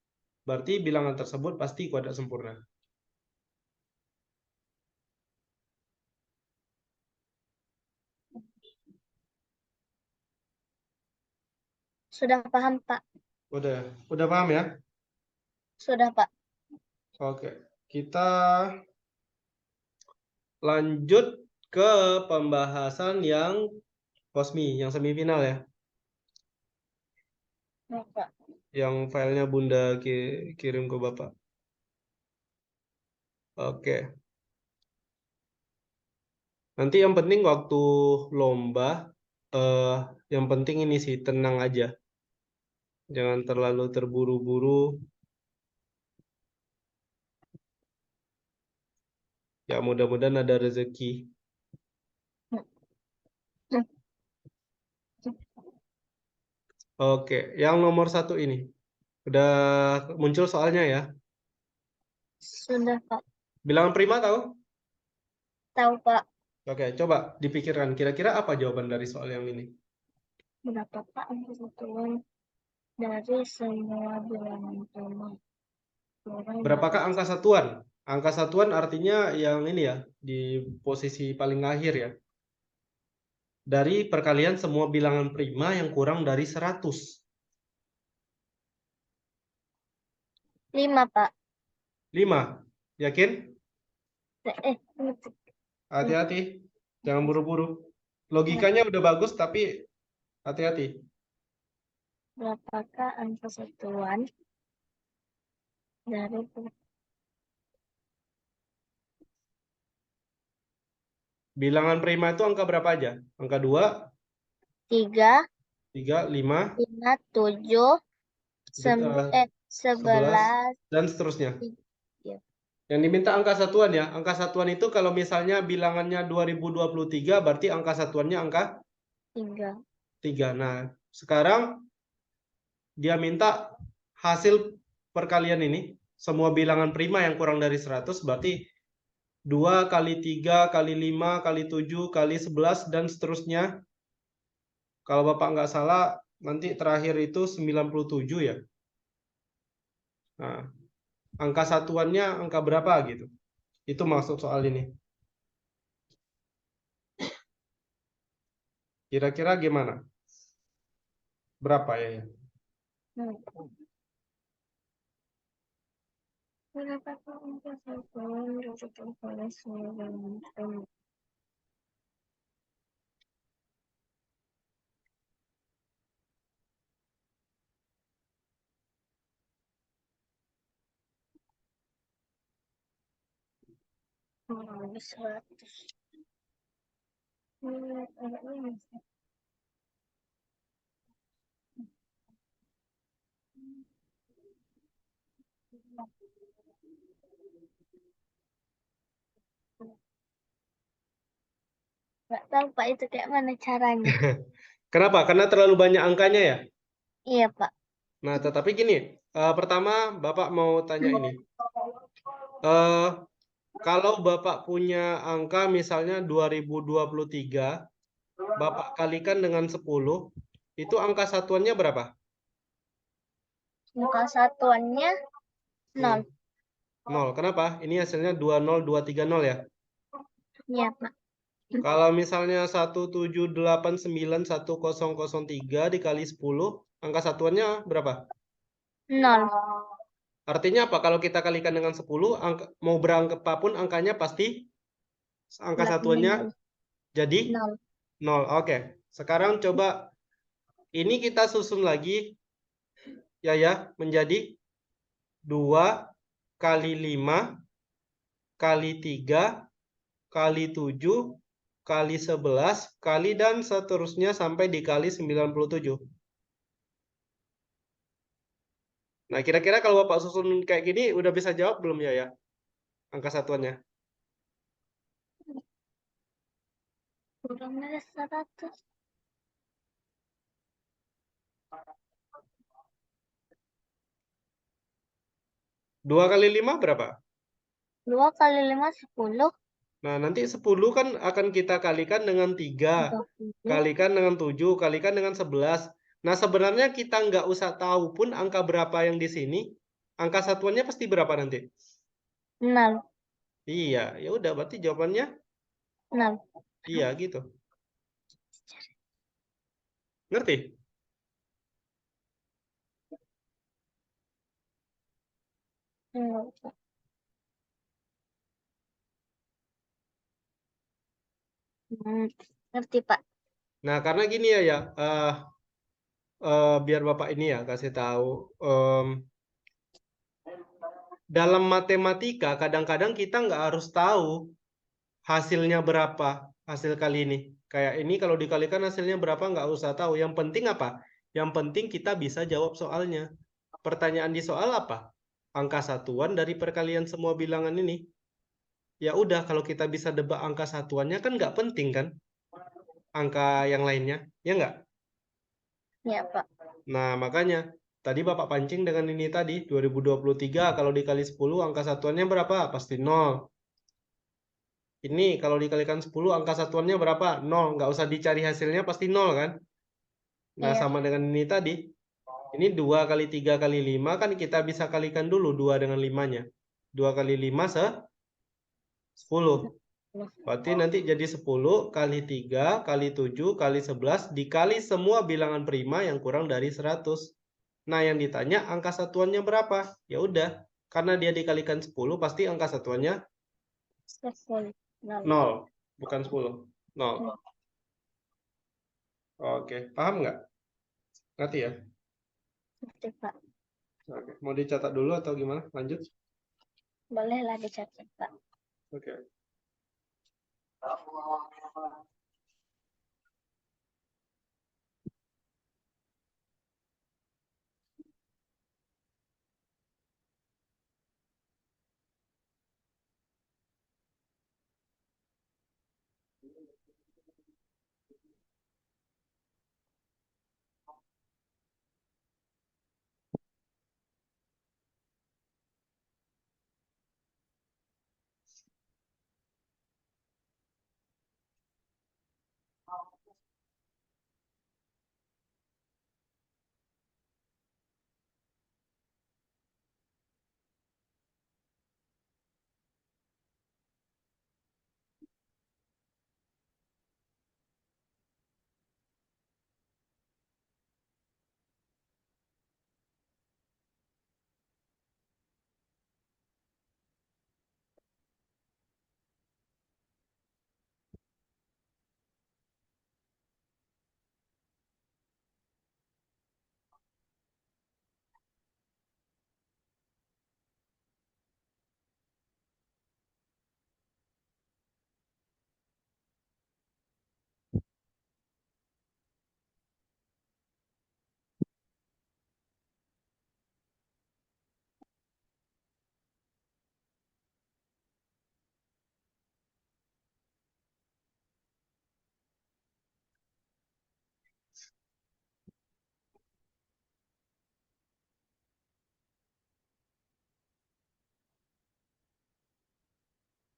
A: berarti bilangan tersebut pasti kuadrat sempurna.
B: Sudah paham, Pak.
A: Udah paham ya?
B: Sudah, Pak.
A: Oke, kita lanjut ke pembahasan yang Kosmi, yang semifinal ya.
B: Ya, Pak.
A: Yang filenya Bunda kirim ke Bapak. Oke. Nanti yang penting waktu lomba, yang penting ini sih tenang aja. Jangan terlalu terburu-buru. Ya mudah-mudahan ada rezeki. Oke, yang nomor 1 ini. Udah muncul soalnya ya.
B: Sudah, Pak.
A: Bilangan prima tahu?
B: Tahu, Pak.
A: Oke, coba dipikirkan kira-kira apa jawaban dari soal yang ini.
B: Berapa, Pak, angka satuan dari semua bilangan prima?
A: Berapakah angka satuan? Angka satuan artinya yang ini ya, di posisi paling akhir ya. Dari perkalian semua bilangan prima yang kurang dari 100.
B: 5, Pak.
A: 5. Yakin?
B: Ini
A: Hati-hati. Jangan buru-buru. Logikanya udah bagus tapi hati-hati.
B: berapakah angka satuan dari
A: Bilangan prima itu angka berapa aja? Angka 2,
B: 3,
A: 3, 5,
B: 5, 7, 11,
A: 11, dan seterusnya.
B: Iya.
A: Yang diminta angka satuan ya. Angka satuan itu kalau misalnya bilangannya 2023 berarti angka satuannya angka
B: 3.
A: 3. Nah, sekarang dia minta hasil perkalian ini. Semua bilangan prima yang kurang dari 100 berarti 2 kali 3 kali 5 kali 7 kali 11 dan seterusnya. Kalau Bapak nggak salah nanti terakhir itu 97 ya. Nah, angka satuannya angka berapa gitu. Itu maksud soal ini. Kira-kira gimana? Berapa ya?
B: Berapakah angka satuan dari semua bilangan prima? Lebih 100. Nggak tahu, Pak, itu kayak mana caranya.
A: Kenapa? Karena terlalu banyak angkanya ya?
B: Iya, Pak.
A: Nah, tetapi gini, pertama Bapak mau tanya ini. Eh, Kalau Bapak punya angka misalnya 2023, Bapak kalikan dengan 10, itu angka satuannya berapa?
B: Angka satuannya 0.
A: 0. Kenapa? Ini hasilnya 20230 ya.
B: Iya, Pak.
A: Kalau misalnya 1789103 dikali 10, angka satuannya berapa?
B: 0.
A: Artinya apa? Kalau kita kalikan dengan 10, mau berangkat apapun angkanya pasti angka satuannya jadi
B: Nol.
A: 0. Oke. Sekarang coba ini kita susun lagi ya menjadi 2 kali 5 kali 3 kali 7 kali 11 kali dan seterusnya sampai dikali 97. Nah, kira-kira kalau Bapak susun kayak gini udah bisa jawab belum ya? Angka satuannya.
B: Kurang dari 100.
A: 2 kali 5 berapa?
B: 2 kali 5, 10.
A: Nah, nanti 10 kan akan kita kalikan dengan 3,
B: 30.
A: kalikan dengan 7, kalikan dengan 11. Nah, sebenarnya kita nggak usah tahu pun angka berapa yang di sini. Angka satuannya pasti berapa nanti?
B: 0.
A: Iya, ya udah berarti jawabannya
B: 0.
A: iya gitu. Ngerti?
B: Ngerti, Pak.
A: Nah, karena gini ya, biar Bapak ini ya kasih tahu. Dalam matematika kadang-kadang kita nggak harus tahu hasilnya berapa, hasil kali ini. Kayak ini kalau dikalikan hasilnya berapa nggak usah tahu. Yang penting apa? Yang penting kita bisa jawab soalnya. Pertanyaan di soal apa? Angka satuan dari perkalian semua bilangan ini. Ya udah, kalau kita bisa debak angka satuannya kan nggak penting kan? Angka yang lainnya, ya nggak?
B: Ya, Pak.
A: Nah, makanya tadi Bapak pancing dengan ini tadi, 2023 kalau dikali 10 angka satuannya berapa? Pasti 0. Ini kalau dikalikan 10 angka satuannya berapa? 0. Nggak usah dicari hasilnya pasti 0 kan? Nah,
B: Iya.
A: sama dengan ini tadi. Ini 2 kali 3 kali 5 kan kita bisa kalikan dulu 2 dengan 5-nya. 2 kali 5 10. Berarti nanti jadi 10 kali 3 kali 7 kali 11 dikali semua bilangan prima yang kurang dari 100. Nah, yang ditanya angka satuannya berapa? Ya udah, karena dia dikalikan 10 pasti angka satuannya
B: 10. 0.
A: 0, bukan 10. 0. Oke, paham nggak? Ngerti ya?
B: Ngerti, Pak.
A: Oke, mau dicatat dulu atau gimana? Lanjut.
B: Bolehlah dicatat, Pak.
A: Oke.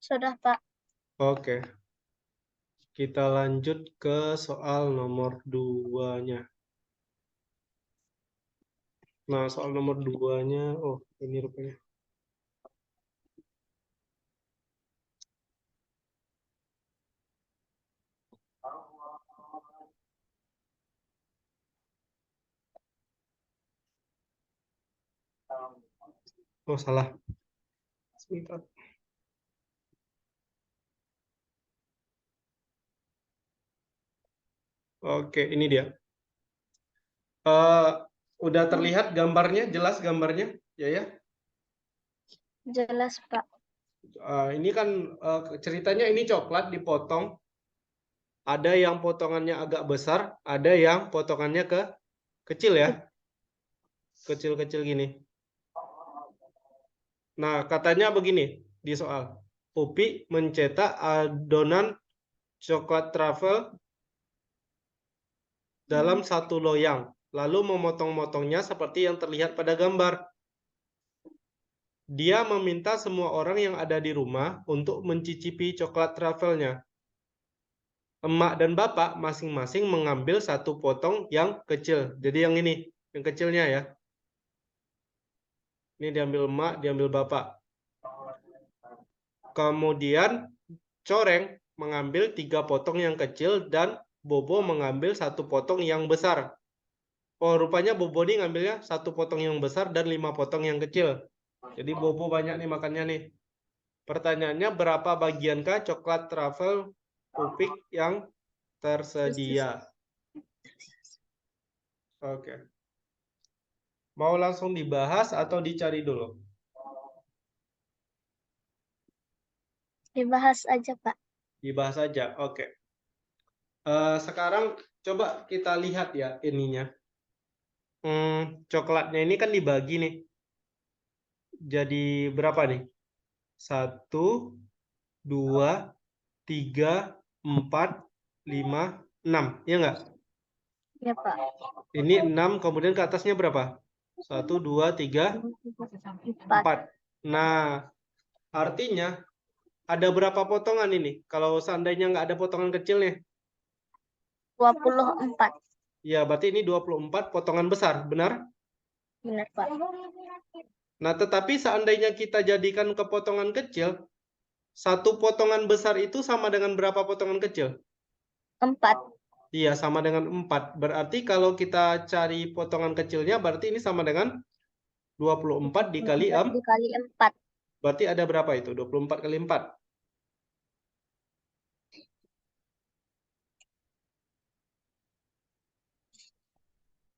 B: Sudah, Pak.
A: Oke, kita lanjut ke soal nomor 2-nya. Nah, soal nomor 2-nya, oh ini rupanya. Oh, salah. Sebentar. Oke, ini dia. Udah terlihat gambarnya, jelas gambarnya, ya.
B: Jelas, Pak.
A: Ini kan ceritanya ini coklat dipotong. Ada yang potongannya agak besar, ada yang potongannya kecil ya. Kecil-kecil gini. Nah, katanya begini di soal. Upi mencetak adonan coklat truffle dalam satu loyang, lalu memotong-motongnya seperti yang terlihat pada gambar. Dia meminta semua orang yang ada di rumah untuk mencicipi coklat truffle-nya. Emak dan bapak masing-masing mengambil satu potong yang kecil. Jadi yang ini, yang kecilnya ya. Ini diambil emak, diambil bapak. Kemudian Coreng mengambil 3 potong yang kecil dan Bobo mengambil 1 potong yang besar. Oh, rupanya Bobo ini ngambilnya 1 potong yang besar dan 5 potong yang kecil. Jadi Bobo banyak nih makannya nih. Pertanyaannya, berapa bagiankah coklat truffle Upik yang tersedia? Oke. Mau langsung dibahas atau dicari dulu?
B: Dibahas aja, Pak.
A: Dibahas aja. Oke. Sekarang coba kita lihat ya ininya. Coklatnya ini kan dibagi nih. Jadi berapa nih? 1, 2, 3, 4, 5, 6. Ya nggak?
B: Ya, Pak.
A: Ini 6, kemudian ke atasnya berapa? 1, 2, 3, 4. Nah, artinya ada berapa potongan ini? Kalau seandainya nggak ada potongan kecilnya.
B: 24.
A: Ya, berarti ini 24 potongan besar, benar?
B: Benar, Pak.
A: Nah, tetapi seandainya kita jadikan ke potongan kecil, satu potongan besar itu sama dengan berapa potongan kecil?
B: 4.
A: Iya, sama dengan 4. Berarti kalau kita cari potongan kecilnya, berarti ini sama dengan 24 dikali 4.
B: Dikali 4.
A: Berarti ada berapa itu? 24 kali 4.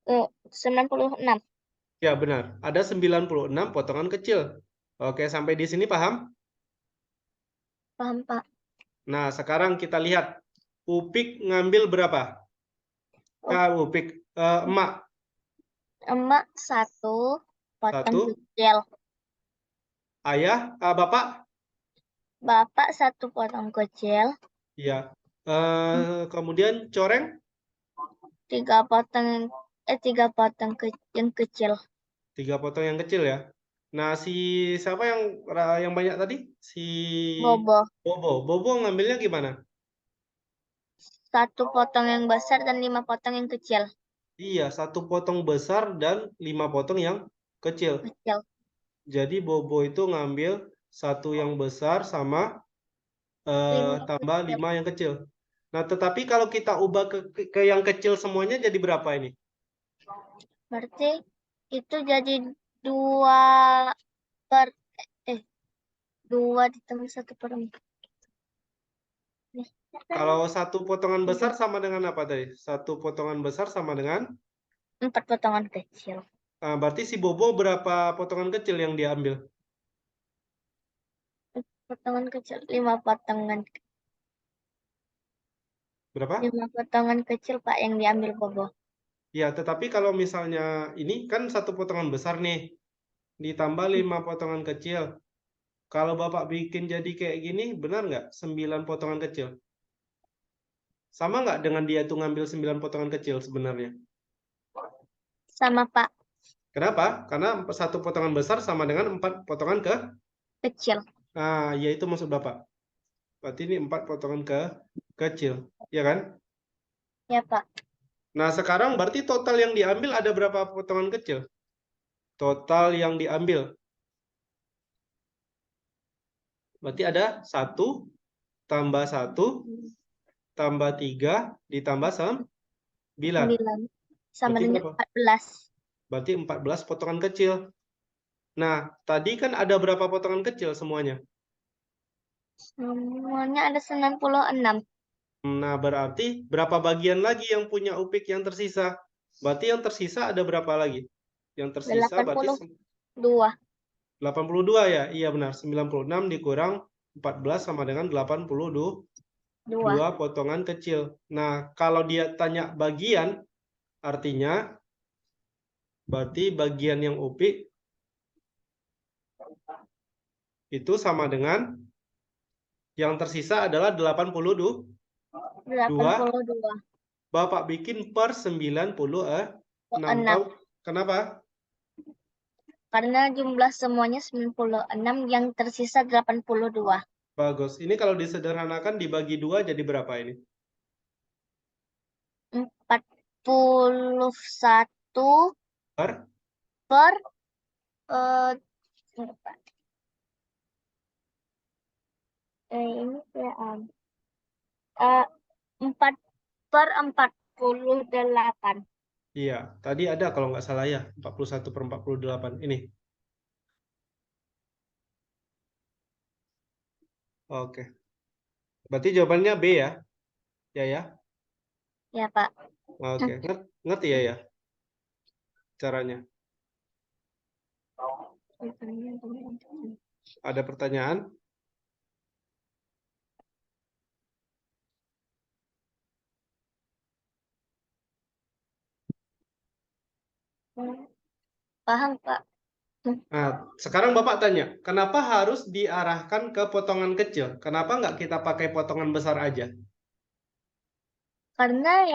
B: Oh, 96.
A: Ya, benar. Ada 96 potongan kecil. Oke, sampai di sini paham?
B: Paham, Pak.
A: Nah, sekarang kita lihat. Upik ngambil berapa? Upik. Emak.
B: Emak 1 potong
A: 1.
B: kecil.
A: Ayah, bapak?
B: Bapak 1 potong kecil.
A: Iya. Kemudian coreng?
B: 3 potong yang kecil.
A: 3 potong yang kecil ya. Nah, siapa yang banyak tadi? Si
B: Bobo.
A: Bobo. Bobo ngambilnya gimana?
B: 1 potong yang besar dan 5 potong yang kecil.
A: Iya, 1 potong besar dan 5 potong yang kecil. Jadi Bobo itu ngambil 1 yang besar sama
B: 5
A: tambah
B: kecil.
A: 5 yang kecil. Nah, tetapi kalau kita ubah ke yang kecil semuanya jadi berapa ini?
B: Berarti itu jadi 2 ditambah 1 per 4.
A: Kalau 1 potongan besar sama dengan apa tadi? 1 potongan besar sama dengan
B: 4 potongan kecil.
A: berarti si Bobo berapa potongan kecil yang dia ambil?
B: Potongan kecil 5 potongan.
A: Berapa?
B: 5 potongan kecil, Pak, yang diambil Bobo.
A: Ya, tetapi kalau misalnya ini kan 1 potongan besar nih, ditambah 5 potongan kecil. Kalau Bapak bikin jadi kayak gini, benar nggak? 9 potongan kecil. Sama nggak dengan dia tuh ngambil 9 potongan kecil sebenarnya?
B: Sama, Pak.
A: Kenapa? Karena 1 potongan besar sama dengan 4 potongan
B: Kecil.
A: Nah, ya itu maksud Bapak. Berarti ini 4 potongan kecil, ya kan?
B: Ya, Pak.
A: Nah, sekarang berarti total yang diambil ada berapa potongan kecil? Total yang diambil. Berarti ada 1 tambah 1 tambah 3 ditambah 9.
B: 9. Sama
A: Berarti
B: dengan
A: berapa?
B: 14.
A: Berarti 14 potongan kecil. Nah, tadi kan ada berapa potongan kecil semuanya?
B: Semuanya ada 96.
A: Nah, berarti berapa bagian lagi yang punya upik yang tersisa? Berarti yang tersisa ada berapa lagi? Yang tersisa berarti
B: 82.
A: 82 ya? Iya benar, 96 dikurang 14 sama dengan 82 potongan kecil. Nah, kalau dia tanya bagian, artinya berarti bagian yang upik itu sama dengan yang tersisa adalah 82.
B: 82.
A: Bapak bikin per 96.
B: 6.
A: Kenapa?
B: Karena jumlah semuanya 96, yang tersisa 82.
A: Bagus. Ini kalau disederhanakan dibagi 2 jadi berapa ini?
B: 41
A: Per
B: per berapa? Ini ya 4 per 48.
A: Iya, tadi ada kalau nggak salah ya, 41 per 48. Ini. Oke. Berarti jawabannya B ya? Ya ya?
B: Ya, Pak.
A: Oke. Ngerti ya ya? Caranya. Ada pertanyaan?
B: Paham, Pak.
A: Nah, sekarang Bapak tanya, kenapa harus diarahkan ke potongan kecil? Kenapa nggak kita pakai potongan besar aja?
B: Karena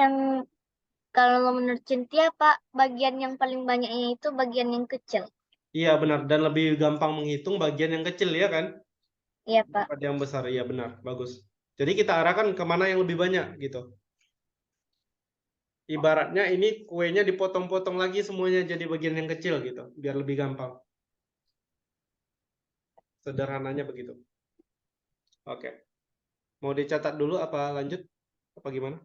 B: kalau menurut Cynthia, Pak, bagian yang paling banyaknya itu bagian yang kecil.
A: Iya benar, dan lebih gampang menghitung bagian yang kecil ya kan?
B: Iya, Pak.
A: Daripada yang besar, iya benar, bagus. Jadi kita arahkan kemana yang lebih banyak gitu. Ibaratnya ini kuenya dipotong-potong lagi semuanya jadi bagian yang kecil gitu, biar lebih gampang. Sederhananya begitu. Oke. Mau dicatat dulu apa lanjut? Apa gimana?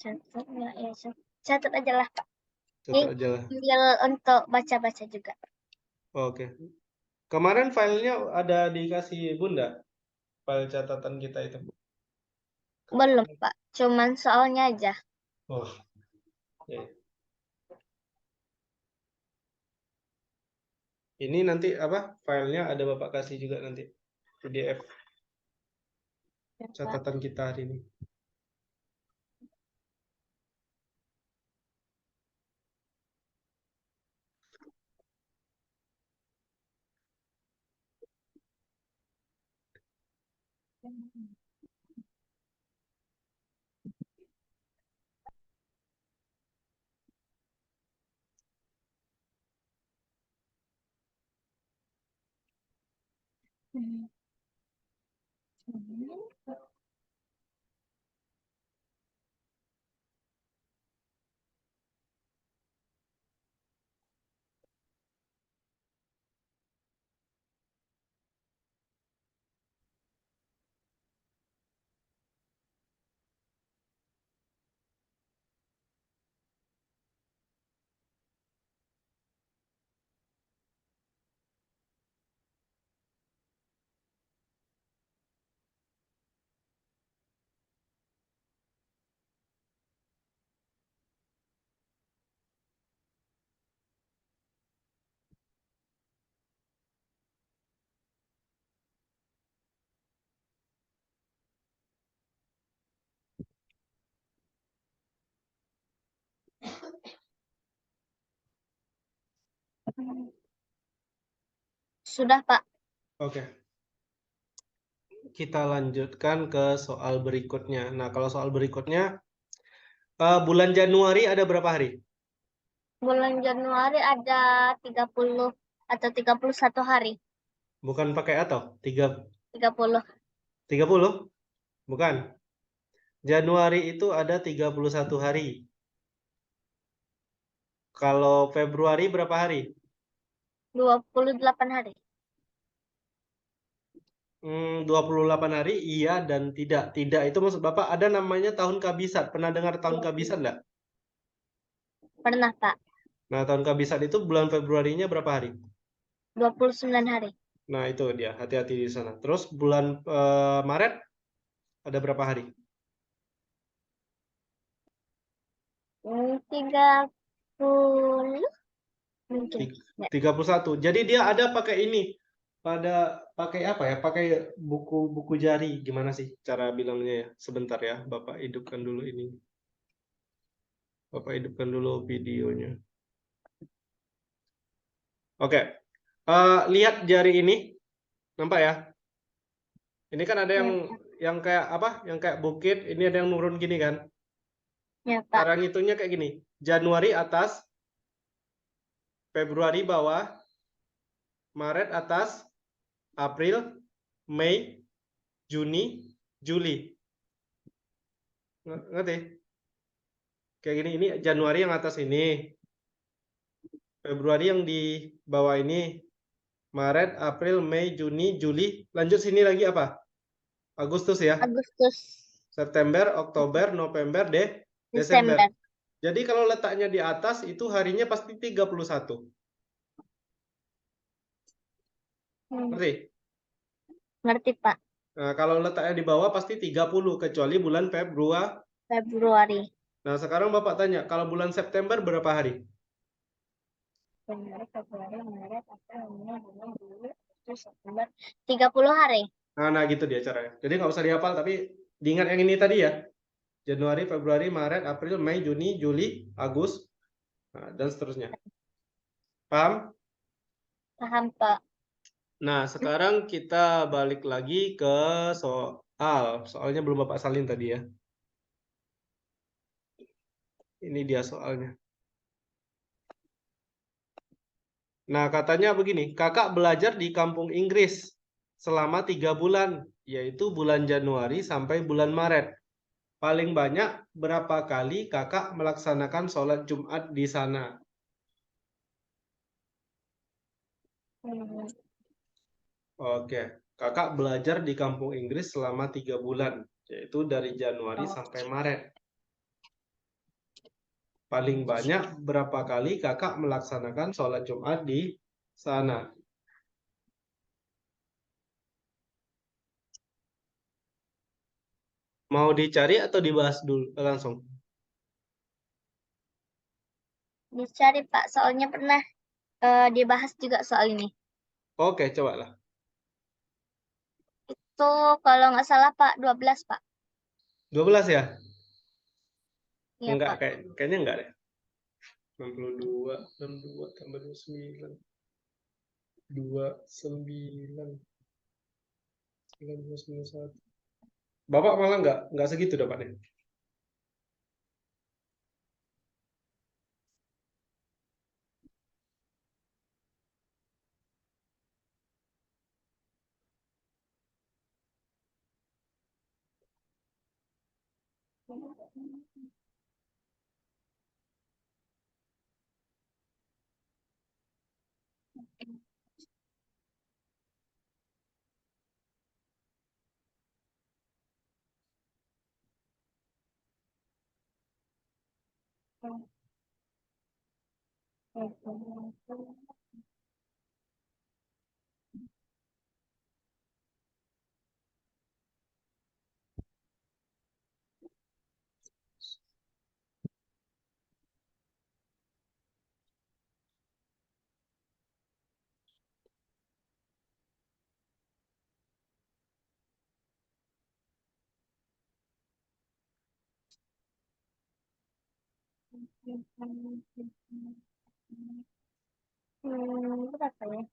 B: Catat nggak ya? Catat aja lah, Pak. Ini
A: Catat aja lah.
B: sambil untuk baca-baca juga.
A: Oke. Kemarin filenya ada dikasih Bunda, file catatan kita itu.
B: Belum, Pak. Cuman soalnya aja.
A: Oh, ya. Ini nanti apa? Filenya ada Bapak kasih juga nanti. PDF
B: Ya, Pak.
A: catatan kita hari ini.
B: Sudah, Pak.
A: Oke. Kita lanjutkan ke soal berikutnya. Nah, kalau soal berikutnya, bulan Januari ada berapa hari?
B: Bulan Januari ada 30 atau 31 hari.
A: Bukan pakai atau?
B: 30.
A: 30? Bukan. Januari itu ada 31 hari. Kalau Februari berapa hari?
B: 28 hari.
A: 28 hari, iya dan tidak. Tidak itu maksud Bapak ada namanya tahun kabisat. Pernah dengar tahun kabisat enggak?
B: Pernah, Pak.
A: Nah, tahun kehabisan itu bulan Februarinya berapa hari?
B: 29 hari.
A: Nah, itu dia. Hati-hati di sana. Terus bulan Maret ada berapa hari?
B: 30 mungkin. Nggak.
A: 31. Jadi dia ada pakai ini. Pakai apa ya? Pakai buku jari. Gimana sih cara bilangnya ya? Sebentar ya, Bapak hidupkan dulu ini. Bapak hidupkan dulu videonya. Oke. Lihat jari ini. Nampak ya? Ini kan ada
B: Ya,
A: yang kayak apa? Yang kayak bukit. Ini ada yang nurun gini kan?
B: ya, Pak.
A: Cara ngitungnya kayak gini. Januari atas, Februari bawah, Maret atas, April, Mei, Juni, Juli. Ngerti? Kayak gini, ini Januari yang atas ini. Februari yang di bawah ini. Maret, April, Mei, Juni, Juli. Lanjut sini lagi apa? Agustus ya.
B: Agustus,
A: September, Oktober, November, Desember.
B: Desember.
A: Jadi kalau letaknya di atas itu harinya pasti 31. Ngerti?
B: Ngerti, Pak.
A: Nah, kalau letaknya di bawah pasti 30 kecuali bulan Februari.
B: Februari.
A: Nah, sekarang Bapak tanya, kalau bulan September berapa hari?
B: Januari, Februari, Maret, April, Mei, Juni, Juli, Agustus, September. 30 hari.
A: Nah, gitu dia caranya. Jadi nggak usah dihafal, tapi diingat yang ini tadi ya. Januari, Februari, Maret, April, Mei, Juni, Juli, Agustus, dan seterusnya. Paham?
B: Paham, Pak.
A: Nah, sekarang kita balik lagi ke soal. Soalnya belum Bapak salin tadi ya. Ini dia soalnya. Nah, katanya begini, kakak belajar di kampung Inggris selama 3 bulan, yaitu bulan Januari sampai bulan Maret. Paling banyak berapa kali kakak melaksanakan sholat Jumat di sana? Oke, kakak belajar di kampung Inggris selama 3 bulan, yaitu dari Januari sampai Maret. Paling banyak berapa kali kakak melaksanakan sholat Jumat di sana? Mau dicari atau dibahas dulu langsung?
B: Dicari, Pak. Soalnya pernah dibahas juga soal ini.
A: Oke, coba lah.
B: Itu kalau nggak salah, Pak, 12, Pak.
A: 12 ya?
B: Iya,
A: Enggak,
B: Pak.
A: kayaknya enggak deh. 62, 62 tambah 29. 29. 91. Bapak malah enggak segitu dapatnya.
B: Berapa ya?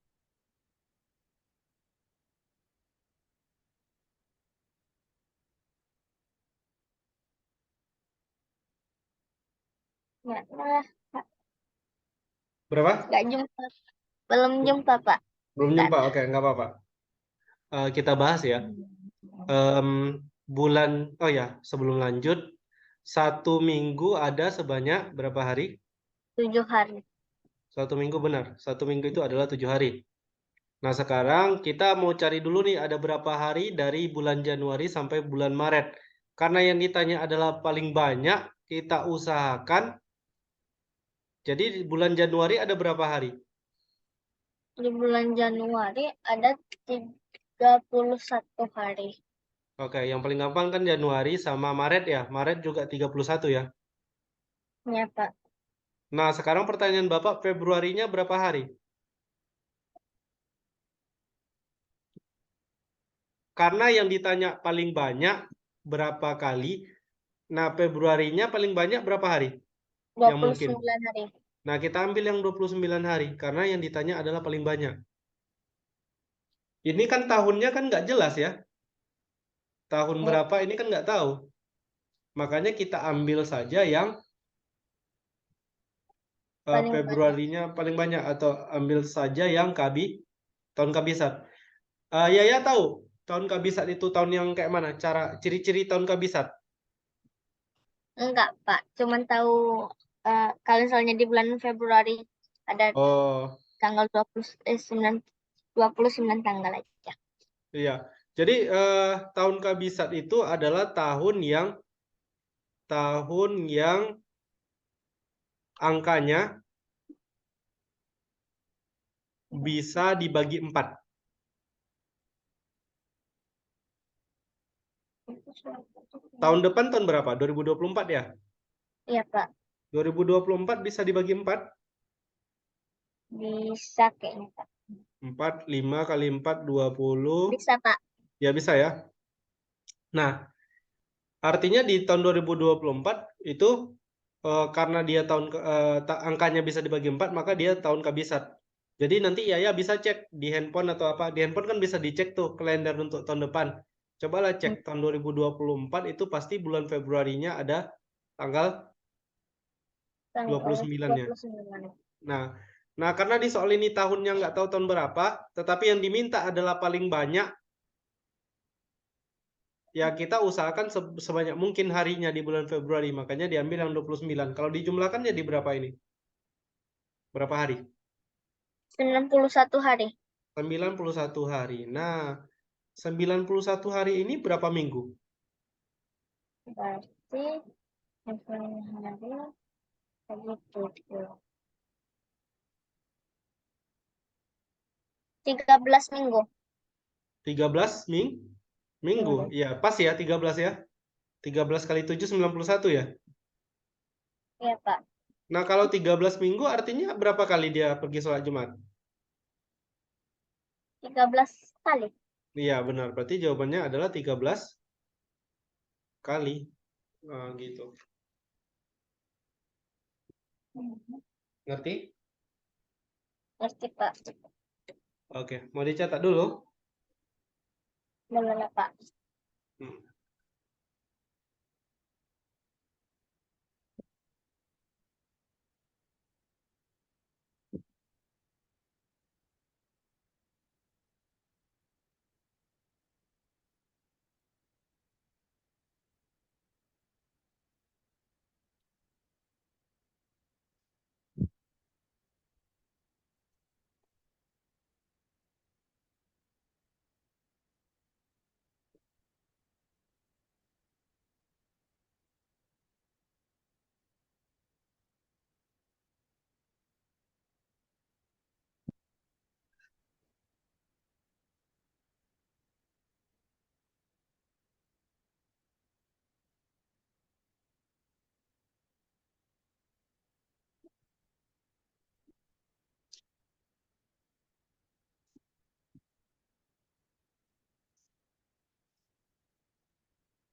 B: Nggak salah, Pak.
A: Berapa?
B: Nggak jumpa. Belum jumpa, Pak.
A: Belum
B: Ntar.
A: jumpa. Oke, enggak apa-apa. Kita bahas ya. Bulan, oh ya, sebelum lanjut, 1 minggu ada sebanyak berapa hari?
B: 7 hari.
A: 1 minggu benar. 1 minggu itu adalah 7 hari. Nah, sekarang kita mau cari dulu nih ada berapa hari dari bulan Januari sampai bulan Maret. Karena yang ditanya adalah paling banyak, kita usahakan Jadi di bulan Januari ada berapa hari?
B: Di bulan Januari ada 31 hari.
A: Oke, yang paling gampang kan Januari sama Maret ya. Maret juga 31 ya.
B: Ya, Pak.
A: Nah, sekarang pertanyaan Bapak, Februarinya berapa hari? Karena yang ditanya paling banyak berapa kali. Nah, Februarinya paling banyak berapa hari? Yang mungkin.
B: 29 hari.
A: Nah, kita ambil yang 29 hari. Karena yang ditanya adalah paling banyak. Ini kan tahunnya kan nggak jelas ya. Tahun
B: Ya,
A: berapa ini kan nggak tahu. Makanya kita ambil saja yang
B: paling banyak.
A: Februarinya paling banyak. Atau ambil saja yang tahun kabisat. Ya tahu. Tahun kabisat itu tahun yang kayak mana? Cara ciri-ciri tahun kabisat.
B: Enggak, Pak. Cuman tahu kalau misalnya di bulan Februari ada
A: Oh,
B: tanggal 29 tanggal aja.
A: iya. Jadi tahun kabisat itu adalah tahun yang angkanya bisa dibagi 4. Tahun depan tahun berapa? 2024 ya?
B: Iya, Pak.
A: 2024 bisa dibagi 4.
B: Bisa kayaknya, Pak.
A: 4, 5 kali 4, 20.
B: Bisa, Pak.
A: Ya bisa ya. Nah, artinya di tahun 2024 itu karena dia angkanya bisa dibagi 4, maka dia tahun kabisat. Jadi nanti ya bisa cek di handphone atau apa. Di handphone kan bisa dicek tuh kalender untuk tahun depan. Cobalah cek tahun 2024 itu pasti bulan Februarinya ada tanggal
B: Tanggal
A: 29-nya.
B: 29.
A: Nah, nah karena di soal ini tahunnya nggak tahu tahun berapa, tetapi yang diminta adalah paling banyak, ya kita usahakan sebanyak mungkin harinya di bulan Februari. Makanya diambil yang 29. Kalau dijumlahkan jadi berapa ini? Berapa hari?
B: 91 hari.
A: 91 hari. Nah, 91 hari ini berapa minggu?
B: Berarti hari lagi 13 minggu.
A: 13 minggu.
B: Minggu.
A: Ya, pas ya 13 ya. 13 kali 7 91 ya.
B: Iya, Pak.
A: Nah, kalau 13 minggu artinya berapa kali dia pergi sholat Jumat?
B: 13 kali.
A: Iya, benar. Berarti jawabannya adalah 13 kali. Nah, gitu. Ngerti?
B: Ngerti, Pak.
A: Oke, mau dicatat dulu.
B: Boleh, Pak.
A: Hmm.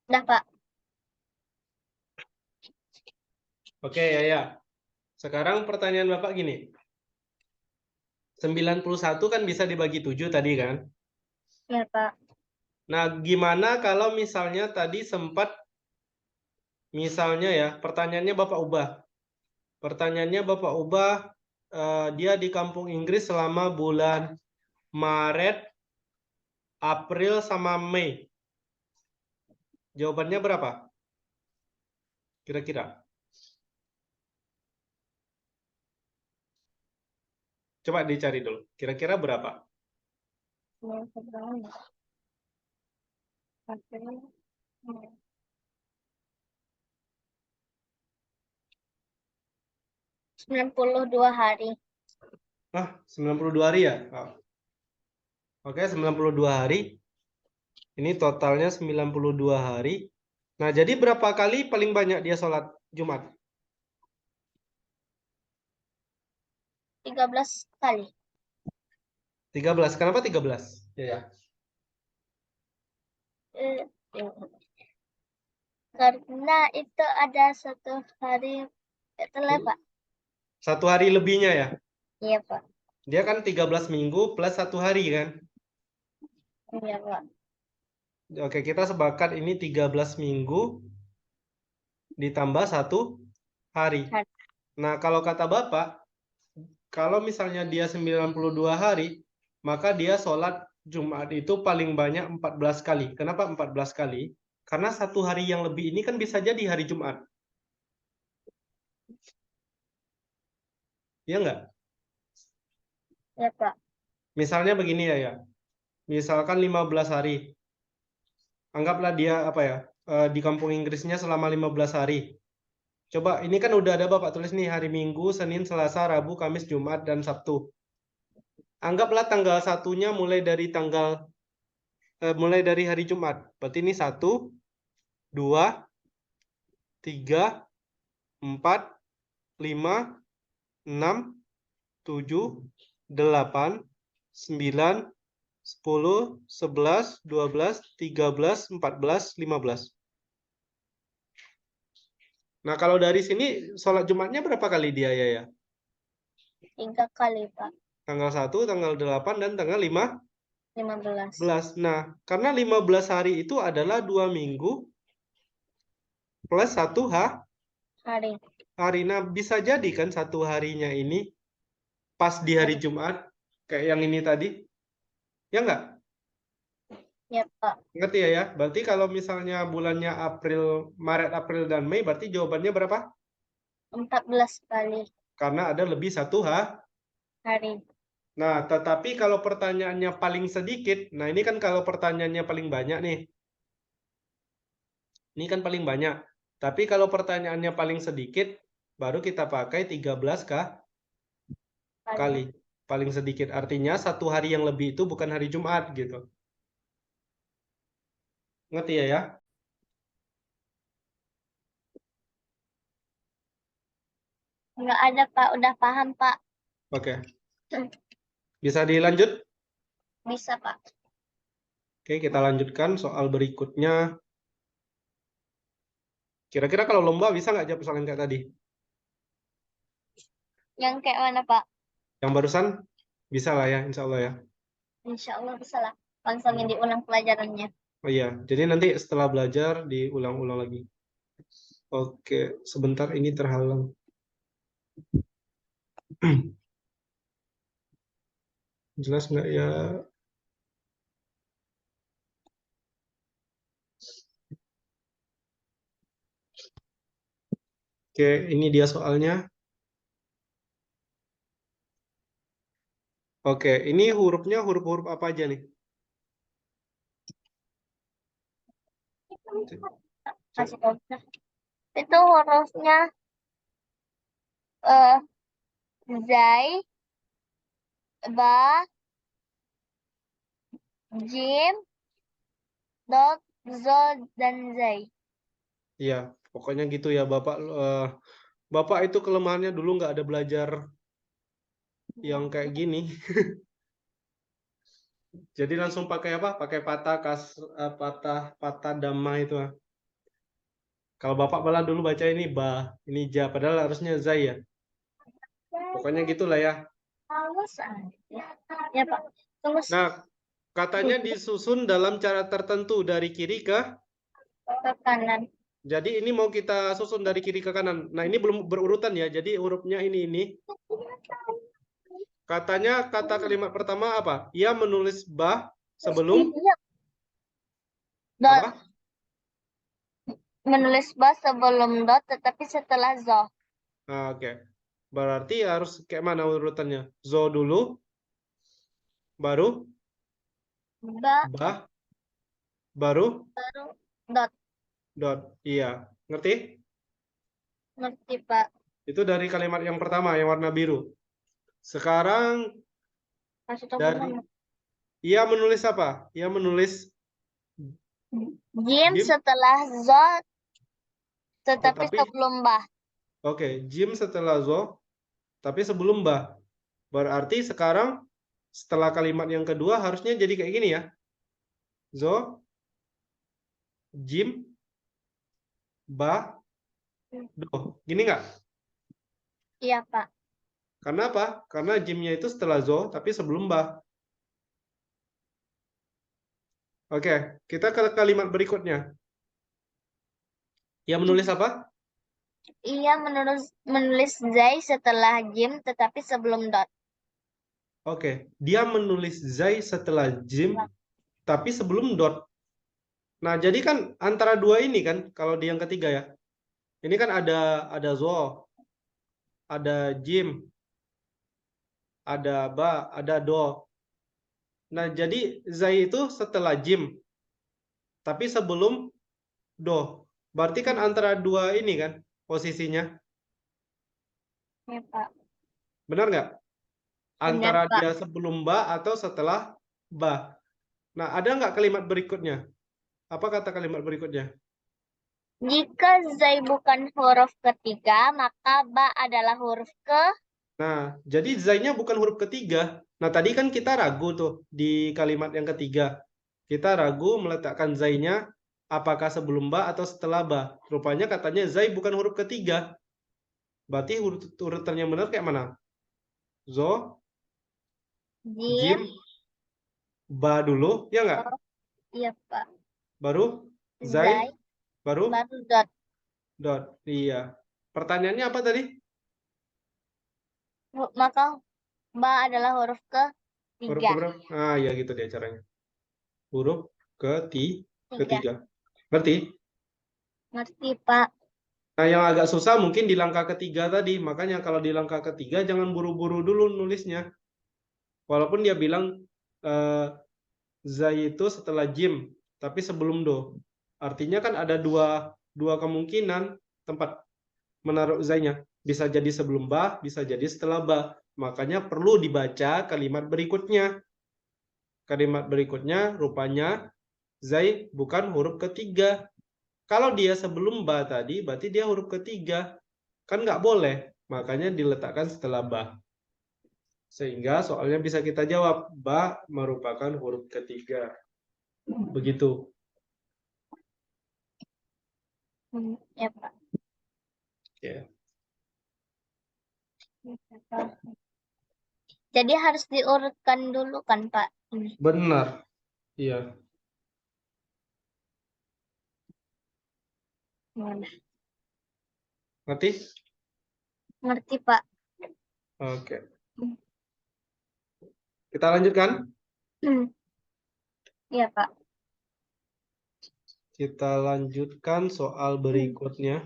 B: Udah, Pak.
A: Oke, ya. Sekarang pertanyaan Bapak gini. 91 kan bisa dibagi 7 tadi kan?
B: Iya, Pak.
A: Nah, gimana kalau misalnya tadi sempat, misalnya ya, pertanyaannya Bapak ubah. Pertanyaannya Bapak ubah, dia di kampung Inggris selama bulan Maret, April, sama Mei. Jawabannya berapa? Kira-kira. Coba dicari dulu. Kira-kira berapa?
B: Mau seberapa? April, Mei. 92 hari.
A: 92 hari ya? Oh. Oke, 92 hari. Ini totalnya 92 hari. Nah, jadi berapa kali paling banyak dia sholat Jumat?
B: 13 kali.
A: 13. Kenapa 13? Ya.
B: Eh, Karena itu ada satu hari telah, Pak.
A: Satu hari lebihnya ya?
B: Iya, Pak.
A: Dia kan 13 minggu plus satu hari kan?
B: Iya, Pak.
A: Oke, kita sepakat ini 13 minggu ditambah satu hari.
B: Hari.
A: Nah, kalau kata Bapak, kalau misalnya dia 92 hari, maka dia sholat Jumat itu paling banyak 14 kali. Kenapa 14 kali? Karena satu hari yang lebih ini kan bisa jadi hari Jumat. Iya nggak?
B: Iya, Pak.
A: Misalnya begini ya. Misalkan 15 hari. Anggaplah dia apa ya? Di kampung Inggrisnya selama 15 hari. Coba ini kan udah ada Bapak tulis nih hari Minggu, Senin, Selasa, Rabu, Kamis, Jumat, dan Sabtu. Anggaplah tanggal satunya mulai dari hari Jumat. Berarti ini 1, 2, 3, 4, 5, 6, 7, 8, 9, 10, 11, 12, 13, 14, 15. Nah, kalau dari sini sholat Jumatnya berapa kali dia ya?
B: 3 kali, Pak.
A: Tanggal 1, tanggal 8, dan tanggal
B: 15
A: Nah, karena 15 hari itu adalah 2 minggu plus 1
B: hari.
A: hari. Nah, bisa jadi kan satu harinya ini pas di hari Jumat, kayak yang ini tadi. Ya nggak?
B: Ya, Pak.
A: Ngerti ya? Berarti kalau misalnya bulannya Maret, April, dan Mei, berarti jawabannya berapa?
B: 14 kali
A: Karena ada lebih satu
B: hari.
A: Nah, tetapi kalau pertanyaannya paling sedikit, nah ini kan kalau pertanyaannya paling banyak nih. Ini kan paling banyak. Tapi kalau pertanyaannya paling sedikit, baru kita pakai 13 kali. Paling sedikit. Artinya satu hari yang lebih itu bukan hari Jumat gitu. Ngerti ya?
B: Enggak ada, Pak. Udah paham, Pak.
A: Oke. Bisa dilanjut?
B: Bisa, Pak.
A: Oke, kita lanjutkan soal berikutnya. Kira-kira kalau lomba bisa nggak jawab soal yang kayak tadi?
B: Yang kayak mana, Pak?
A: Yang barusan? Bisa lah ya, insya Allah ya.
B: Insya Allah bisa lah. Langsungin diulang pelajarannya.
A: Oh iya, jadi nanti setelah belajar diulang-ulang lagi. Oke, sebentar ini terhalang. Jelas nggak ya? Oke, ini dia soalnya. Oke, ini hurufnya huruf-huruf apa aja nih?
B: Kasih tahu. Itu hurufnya eh zai, ba, jim, dot, zo, dan zai.
A: Iya, pokoknya gitu ya, Bapak. Bapak itu kelemahannya dulu nggak ada belajar yang kayak gini. Jadi langsung pakai apa? Pakai patah dhamma itu. Kalau Bapak malah dulu baca ini ba, ini ja, padahal harusnya zai ya. Pokoknya gitulah ya.
B: Ya, Pak. Tunggu
A: Nah, katanya disusun dalam cara tertentu dari kiri ke.
B: ke kanan.
A: Jadi ini mau kita susun dari kiri ke kanan. Nah, ini belum berurutan ya. Jadi hurufnya ini. Katanya kata kalimat pertama apa? Ia menulis ba sebelum
B: Dot.
A: apa?
B: Menulis ba sebelum dot, tetapi setelah zo.
A: Nah, oke. Berarti harus kayak mana urutannya? Zo dulu, baru
B: Ba,
A: ba, baru
B: dot.
A: dot. Iya, ngerti?
B: Ngerti, Pak.
A: Itu dari kalimat yang pertama yang warna biru. Sekarang
B: Kasih tahu
A: dari
B: gimana?
A: ia menulis apa? Ia menulis
B: Jim
A: Jim,
B: setelah zo, tetapi
A: tetapi
B: sebelum bah.
A: oke, Jim setelah zo, tapi sebelum bah. Berarti sekarang setelah kalimat yang kedua harusnya jadi kayak gini ya. Zo, Jim, bah, do. Gini nggak?
B: Iya, Pak.
A: Karena apa? Karena Jimnya itu setelah zo, tapi sebelum bah. Oke, kita ke kalimat berikutnya. Ia menulis apa?
B: Ia menulis Zai setelah Jim, tetapi sebelum dot.
A: Oke, dia menulis Zai setelah Jim, tapi sebelum dot. Nah, jadi kan antara dua ini kan, kalau di yang ketiga ya. Ini kan ada zo, ada Jim, ada ba, ada do. Nah, jadi Zai itu setelah Jim, tapi sebelum do. Berarti kan antara dua ini kan posisinya.
B: Ya, Pak.
A: Benar nggak?
B: Benar,
A: Antara
B: Pak.
A: dia sebelum ba atau setelah ba. Nah, ada nggak kalimat berikutnya? Apa kata kalimat berikutnya?
B: Jika Zai bukan huruf ketiga, maka ba adalah huruf ke.
A: Nah, jadi zai-nya bukan huruf ketiga. Nah, tadi kan kita ragu tuh di kalimat yang ketiga. Kita ragu meletakkan zai-nya apakah sebelum ba atau setelah ba. Rupanya katanya zai bukan huruf ketiga. Berarti urutan yang benar kayak mana? Zo,
B: Jim,
A: Jim, ba dulu, ya nggak?
B: oh, iya, Pak.
A: Baru zai,
B: Zai,
A: baru
B: baru dot.
A: dot. Iya. Pertanyaannya apa tadi?
B: Maka ba adalah huruf
A: Huruf
B: ketiga.
A: keberapa? Ah, ya gitu deh caranya. Huruf
B: Tiga.
A: ketiga. Ngerti?
B: Ngerti, Pak.
A: Nah, yang agak susah mungkin di langkah ketiga tadi. Makanya kalau di langkah ketiga jangan buru-buru dulu nulisnya. Walaupun dia bilang eh, Zai itu setelah Jim, tapi sebelum Do. Artinya kan ada dua kemungkinan tempat menaruh Zai-nya. Bisa jadi sebelum Ba, bisa jadi setelah Ba. Makanya perlu dibaca kalimat berikutnya. Kalimat berikutnya rupanya Zai bukan huruf ketiga. Kalau dia sebelum Ba tadi, berarti dia huruf ketiga. Kan nggak boleh, makanya diletakkan setelah ba. Sehingga soalnya bisa kita jawab, ba merupakan huruf ketiga. Begitu.
B: Ya, Pak.
A: Ya.
B: Jadi harus diurutkan dulu kan, Pak?
A: Benar. Iya.
B: Gimana?
A: Ngerti?
B: Ngerti, Pak.
A: Oke. Kita lanjutkan.
B: Iya, Pak.
A: Kita lanjutkan soal berikutnya.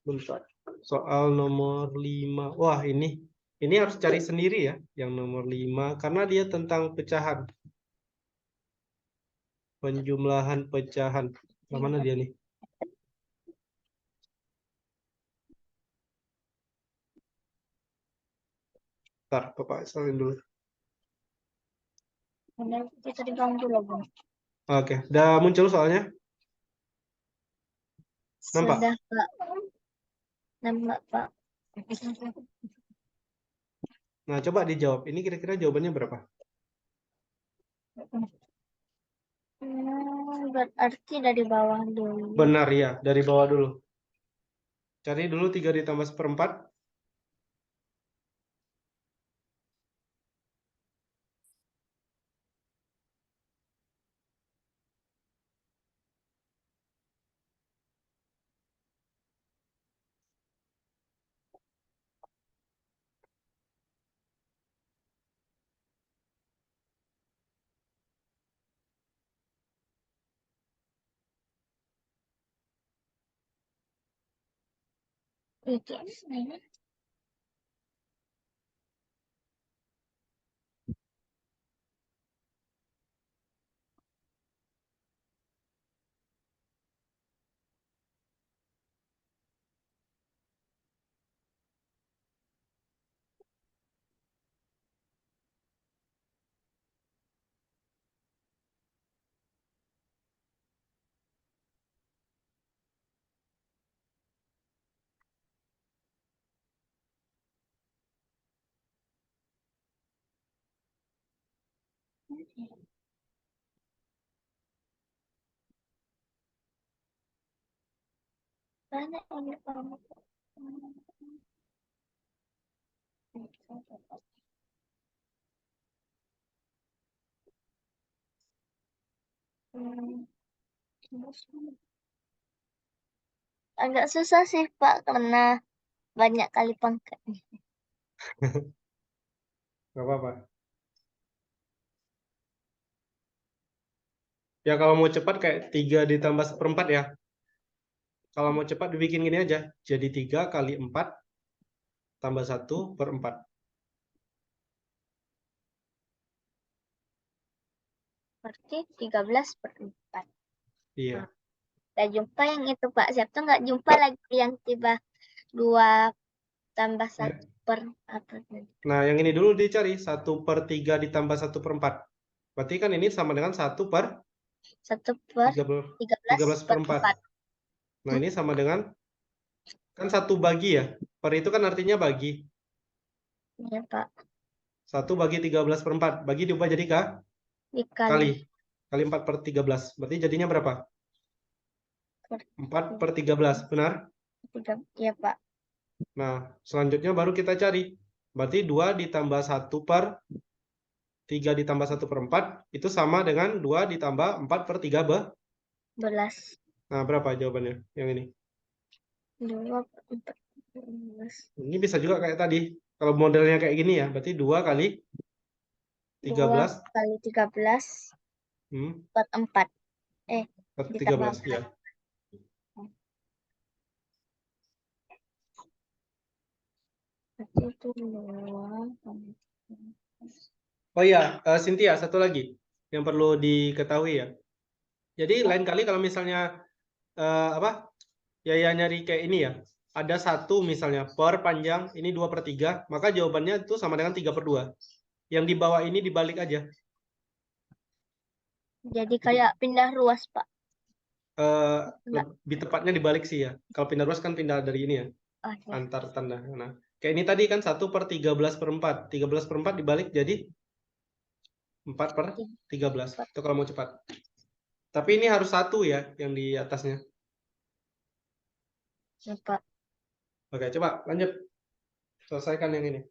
A: Bentar. Soal nomor 5. Wah, ini harus cari sendiri ya, yang nomor 5 karena dia tentang pecahan. Penjumlahan pecahan. Mana dia nih? Bentar, Bapak salin dulu.
B: Benar, kita diganggu loh, Bang.
A: Oke, udah muncul soalnya? Nampak?
B: Sudah, Pak. Nampak, Pak.
A: Nah, coba dijawab. Ini kira-kira jawabannya berapa?
B: Berarti dari bawah dulu.
A: Benar ya, dari bawah dulu. Cari dulu 3 ditambah seperempat.
B: Itu. Mana ini kamu? Agak susah sih Pak karena banyak kali pangkatnya.
A: Nggak apa-apa. Ya kalau mau cepat kayak 3 ditambah 1/4 ya. Kalau mau cepat dibikin gini aja. Jadi 3 kali 4 tambah 1/4.
B: Berarti 13/4.
A: Iya.
B: Udah jumpa yang itu Pak. Siapa tuh nggak jumpa lagi yang tiba 2 tambah 1 per apa tadi?
A: Nah, yang ini dulu dicari. 1/3 ditambah 1/4. Berarti kan ini sama dengan
B: 1/13/4.
A: 13/4. Nah, ini sama dengan, kan 1 bagi ya. Per itu kan artinya bagi.
B: Iya Pak.
A: 1 bagi 13/4. Bagi diubah jadi
B: Dikali.
A: Kali 4/13. Berarti jadinya berapa? 4/13. Benar?
B: Iya Pak.
A: Nah, selanjutnya baru kita cari. Berarti 2 ditambah 1/3 ditambah 1/4 itu sama dengan 2 ditambah 4/13.
B: 11.
A: Nah, berapa jawabannya yang ini?
B: 2/4.
A: Ini bisa juga kayak tadi. Kalau modelnya kayak gini ya, berarti 2 kali 13
B: 2 kali 13 per 4.
A: per
B: Ditambah
A: 13 ya.
B: 4. Berarti itu 2.
A: Oh iya, Cynthia, satu lagi yang perlu diketahui ya. Jadi lain kali kalau misalnya apa? Ya nyari kayak ini ya. Ada 1 misalnya per panjang ini 2/3, maka jawabannya itu sama dengan 3/2. Yang di bawah ini dibalik aja.
B: Jadi kayak pindah ruas, Pak.
A: Lebih tepatnya dibalik sih ya. Kalau pindah ruas kan pindah dari ini ya.
B: Oh, ya.
A: Antar tanda. Nah, kayak ini tadi kan 1/13/4. 13/4 dibalik jadi 4/13. Itu kalau mau cepat. Tapi ini harus 1 ya yang di atasnya.
B: Ya, Pak.
A: Oke, coba lanjut. Selesaikan yang ini.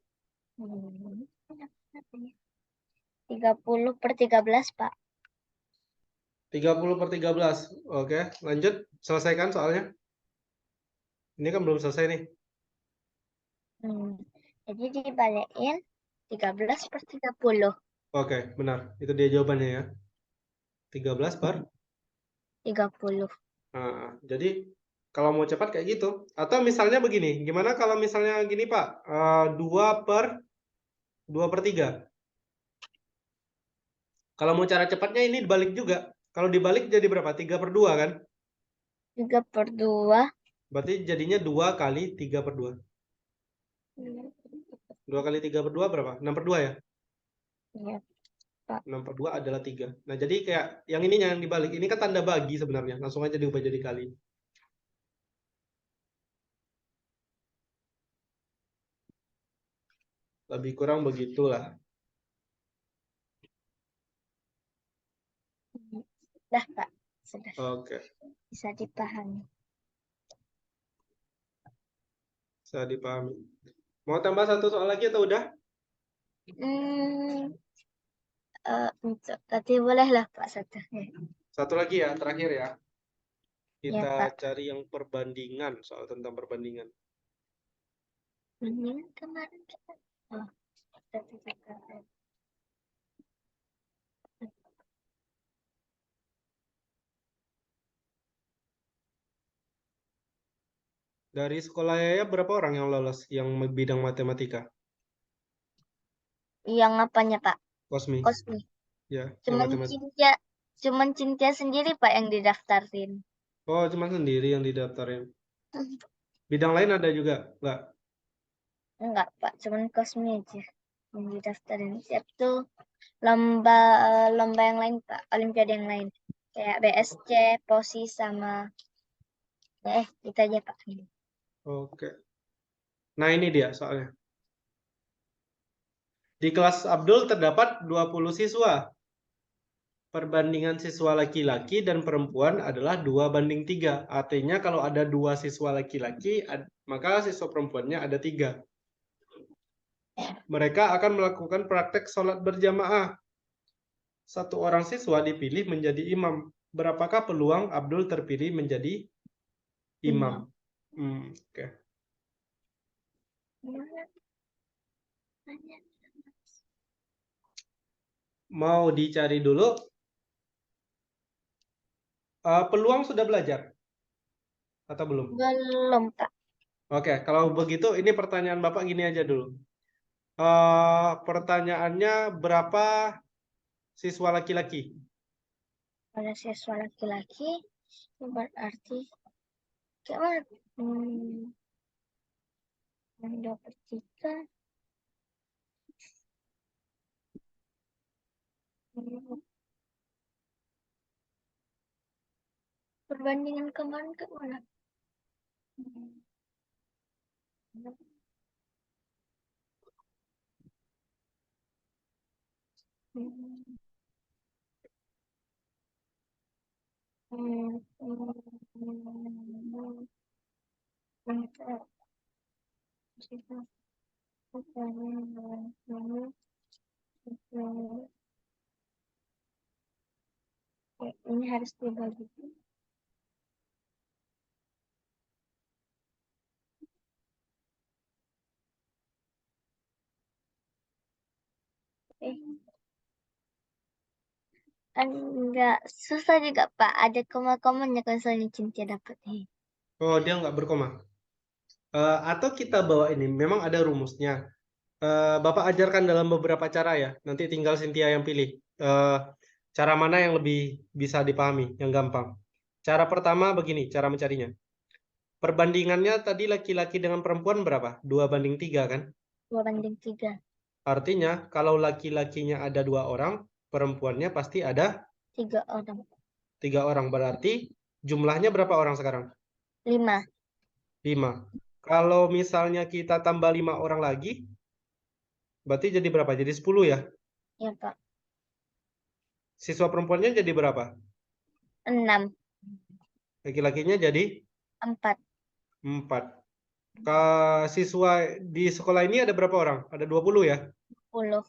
B: 30/13, Pak.
A: 30/13. Oke, lanjut. Selesaikan soalnya. Ini kan belum selesai nih.
B: Jadi dibalikin 13/30.
A: Oke, benar. Itu dia jawabannya ya. 13/30. Nah, jadi kalau mau cepat kayak gitu. Atau misalnya begini. Gimana kalau misalnya gini, Pak? 2/3. Kalau mau cara cepatnya ini dibalik juga. Kalau dibalik jadi berapa? 3/2 kan?
B: 3/2.
A: Berarti jadinya 2 kali 3/2. 2 kali 3/2 berapa? 6/2 ya?
B: Iya, Pak.
A: 6/2 adalah 3. Nah, jadi kayak yang ininya yang dibalik. Ini kan tanda bagi sebenarnya. Langsung aja diubah jadi kali. Lebih kurang begitulah.
B: Sudah, Pak. Sudah.
A: Oke.
B: Bisa dipahami.
A: Bisa dipahami. Mau tambah 1 soal lagi atau udah?
B: Tadi bolehlah Pak 1.
A: 1 lagi ya, terakhir ya. Kita
B: Pak.
A: cari yang perbandingan, soal tentang perbandingan.
B: Ini kemarin kita.
A: Dari sekolah Yaya berapa orang yang lolos yang bidang matematika?
B: Yang apanya, Pak?
A: Kosmi.
B: Kosmi.
A: Ya, yang
B: Cuman
A: matematika.
B: Cintia sendiri Pak yang didaftarin.
A: Oh, cuma sendiri yang didaftarin. Bidang lain ada juga? Enggak.
B: Enggak, Pak. Cuman Kosmi aja yang didaftarin. Siap tuh lomba yang lain, Pak. Olimpiade yang lain. Kayak BSC, POSI sama kita aja, Pak.
A: Oke. Nah, ini dia soalnya. Di kelas Abdul terdapat 20 siswa. perbandingan siswa laki-laki dan perempuan adalah 2:3. Artinya kalau ada 2 siswa laki-laki, maka siswa perempuannya ada 3. Mereka akan melakukan praktek sholat berjamaah. Satu orang siswa dipilih menjadi imam. Berapakah peluang Abdul terpilih menjadi imam? Oke. Mau dicari dulu. Peluang sudah belajar? Atau belum?
B: Belum, Pak.
A: Oke, kalau begitu ini pertanyaan Bapak gini aja dulu. Pertanyaannya berapa siswa laki-laki?
B: Pada siswa laki-laki berarti kayak mana? 2/3. Perbandingan kemarin ke mana? Ini harus dibagi. Enggak susah juga, Pak. Ada koma-komanya kalau misalnya Cynthia dapat nih.
A: Oh, dia nggak berkoma. Atau kita bawa ini, memang ada rumusnya. Bapak ajarkan dalam beberapa cara ya. Nanti tinggal Cynthia yang pilih. Cara mana yang lebih bisa dipahami, yang gampang. Cara pertama begini, cara mencarinya. Perbandingannya tadi laki-laki dengan perempuan berapa? 2:3 kan?
B: 2/3.
A: Artinya kalau laki-lakinya ada 2 orang, perempuannya pasti ada
B: 3 orang.
A: 3 orang. Berarti jumlahnya berapa orang sekarang?
B: 5.
A: 5. Kalau misalnya kita tambah 5 orang lagi, berarti jadi berapa? Jadi 10 ya?
B: Ya, Pak.
A: Siswa perempuannya jadi berapa?
B: 6.
A: Laki-lakinya jadi
B: 4.
A: 4. Siswa di sekolah ini ada berapa orang? Ada 20 ya?
B: 10.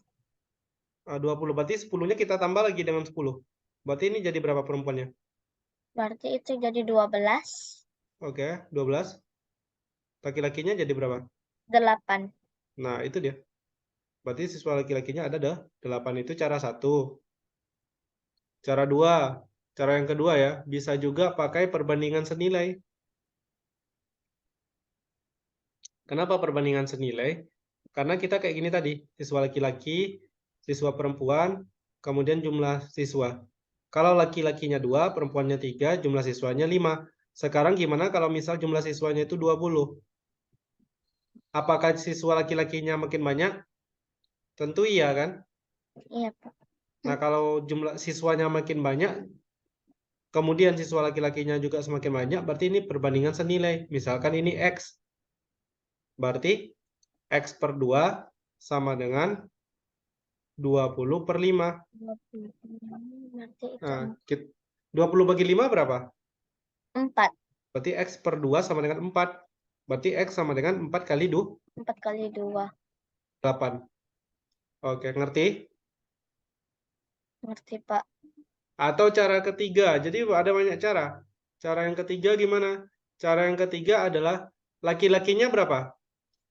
A: 20. Berarti 10-nya kita tambah lagi dengan 10. Berarti ini jadi berapa perempuannya?
B: Berarti itu jadi 12.
A: Oke, 12. Laki-lakinya jadi berapa?
B: 8.
A: Nah, itu dia. Berarti siswa laki-lakinya ada 8. Itu cara satu. Cara dua. Cara yang kedua ya, bisa juga pakai perbandingan senilai. Kenapa perbandingan senilai? Karena kita kayak gini tadi, siswa laki-laki, siswa perempuan, kemudian jumlah siswa. Kalau laki-lakinya 2, perempuannya 3, jumlah siswanya 5. Sekarang gimana kalau misal jumlah siswanya itu 20? Apakah siswa laki-lakinya makin banyak? Tentu iya kan?
B: Iya, Pak.
A: Nah, kalau jumlah siswanya makin banyak, kemudian siswa laki-lakinya juga semakin banyak, berarti ini perbandingan senilai. Misalkan ini X. Berarti X per 2 sama dengan 20/5.
B: 20. Berarti itu
A: Nah, 20 bagi 5 berapa?
B: 4.
A: Berarti X per 2 sama dengan 4. Berarti X sama dengan 4 kali
B: 4 kali 2.
A: 8. Oke, ngerti?
B: Ngerti, Pak.
A: Atau cara ketiga, jadi ada banyak cara. Cara yang ketiga gimana? Cara yang ketiga adalah laki-lakinya berapa?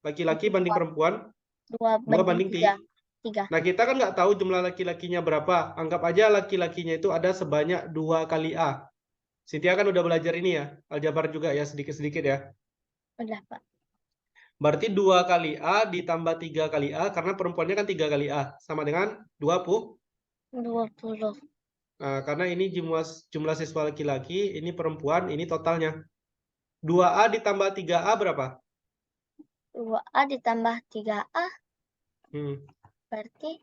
A: Laki-laki banding perempuan? 2/3.
B: 3.
A: Nah, kita kan nggak tahu jumlah laki-lakinya berapa. Anggap aja laki-lakinya itu ada sebanyak 2 kali A. Cynthia kan udah belajar ini ya, aljabar juga ya, sedikit-sedikit ya.
B: Udah, Pak.
A: Berarti 2 kali A ditambah 3 kali A, karena perempuannya kan 3 kali A. Sama dengan 20.
B: 20.
A: Nah, karena ini jumlah siswa laki-laki, ini perempuan, ini totalnya. 2A ditambah 3A berapa?
B: 2A ditambah 3A berarti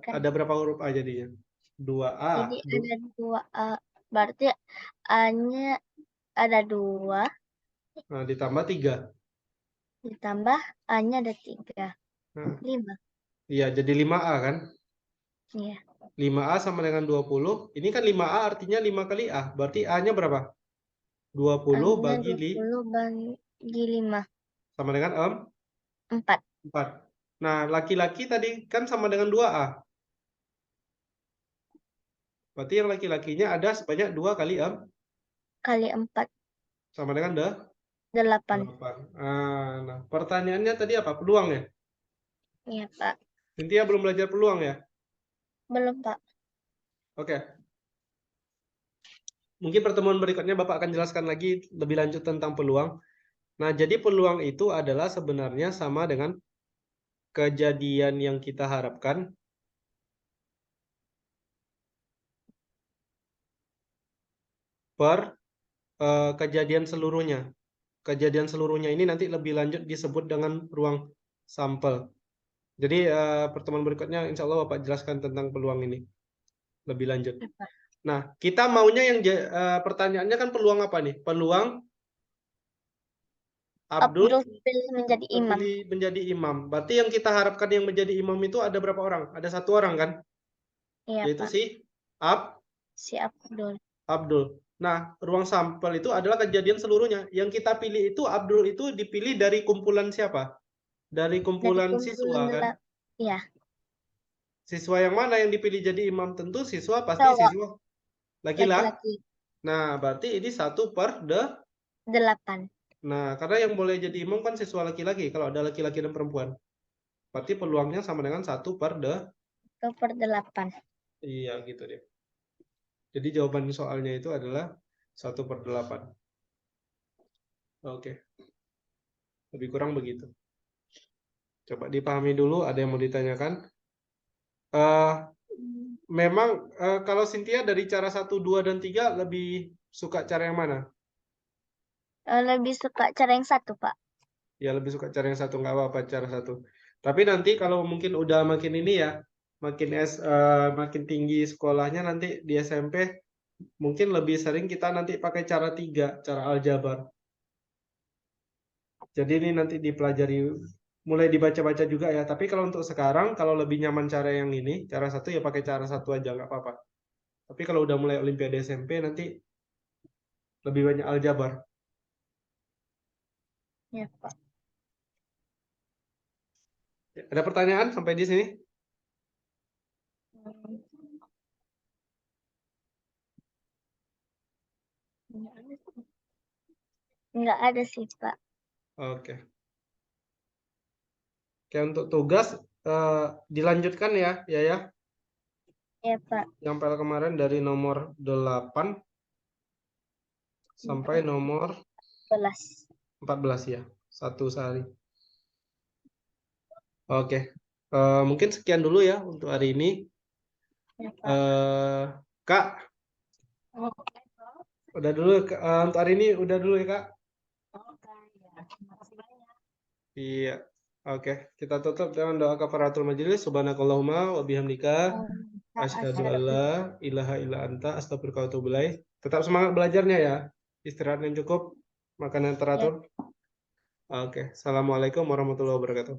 A: Ada berapa huruf A jadinya? 2A.
B: jadi ada 2A. Berarti A-nya ada 2.
A: Nah, ditambah 3.
B: Ditambah A-nya ada 3.
A: Nah,
B: 5.
A: iya, jadi 5A kan?
B: Iya.
A: 5A sama dengan 20. Ini kan 5A artinya 5 kali A. Berarti A-nya berapa? 20
B: A-nya
A: bagi
B: 20 bagi 5.
A: sama dengan
B: 4.
A: 4. Nah, laki-laki tadi kan sama dengan 2A. Berarti yang laki-lakinya ada sebanyak 2 kali
B: Kali 4.
A: sama dengan
B: 8.
A: 8. Nah, pertanyaannya tadi apa? Peluang ya?
B: Iya, Pak.
A: Cynthia belum belajar peluang ya?
B: Belum, Pak.
A: Oke. Mungkin pertemuan berikutnya Bapak akan jelaskan lagi lebih lanjut tentang peluang. Nah, jadi peluang itu adalah sebenarnya sama dengan kejadian yang kita harapkan per kejadian seluruhnya. Kejadian seluruhnya ini nanti lebih lanjut disebut dengan ruang sampel. Jadi pertemuan berikutnya insya Allah Bapak jelaskan tentang peluang ini lebih lanjut. Nah, kita maunya yang pertanyaannya kan peluang apa nih? Peluang Abdul
B: Terpilih menjadi imam.
A: terpilih menjadi imam. Berarti yang kita harapkan yang menjadi imam itu ada berapa orang? Ada 1 orang kan?
B: Iya,
A: Yaitu
B: Pak.
A: si
B: Si Abdul.
A: Abdul. Nah, ruang sampel itu adalah kejadian seluruhnya. Yang kita pilih itu Abdul itu dipilih dari kumpulan siapa? Dari
B: Dari
A: kumpulan
B: kumpulan
A: siswa kan?
B: Iya.
A: Siswa yang mana yang dipilih jadi imam? Tentu siswa pasti
B: Cowok.
A: siswa laki-laki.
B: Laki-laki.
A: Nah, berarti ini 1/8.
B: 8.
A: Nah, karena yang boleh jadi imam kan siswa laki-laki. Kalau ada laki-laki dan perempuan. Berarti peluangnya sama dengan 1/8.
B: 1/8.
A: Iya, gitu deh. Jadi jawaban soalnya itu adalah 1/8. Oke. Lebih kurang begitu. Coba dipahami dulu, ada yang mau ditanyakan? Memang kalau Cynthia dari cara 1, 2, dan 3 lebih suka cara yang mana?
B: Lebih suka cara yang 1, Pak.
A: Ya lebih suka cara yang 1, nggak apa-apa cara 1. Tapi nanti kalau mungkin udah makin ini ya, makin tinggi sekolahnya nanti di SMP, mungkin lebih sering kita nanti pakai cara 3, cara aljabar. Jadi ini nanti dipelajari, mulai dibaca-baca juga ya. Tapi kalau untuk sekarang, kalau lebih nyaman cara yang ini, cara 1 ya pakai cara 1 aja, nggak apa-apa. Tapi kalau udah mulai Olimpiade SMP nanti lebih banyak aljabar.
B: Ya, Pak.
A: Ada pertanyaan sampai di sini?
B: Enggak ada sih, Pak.
A: Oke. Oke, untuk tugas dilanjutkan ya, ya.
B: Ya, Pak.
A: Yang PL kemarin dari nomor 8 sampai nomor 14 ya, 1 sehari. Oke. Mungkin sekian dulu ya untuk hari ini.
B: Ya, Pak.
A: Kak, udah dulu untuk hari ini udah dulu ya, Kak. Iya. Oke, kita tutup dengan doa kafaratul majelis. Subhanakallahumma wa bihamdika asyhadu an la ilaha illa anta astaghfiruka wa atubu ilaik. Tetap semangat belajarnya ya. Istirahat yang cukup, makan yang teratur. Oke. Assalamualaikum warahmatullahi wabarakatuh.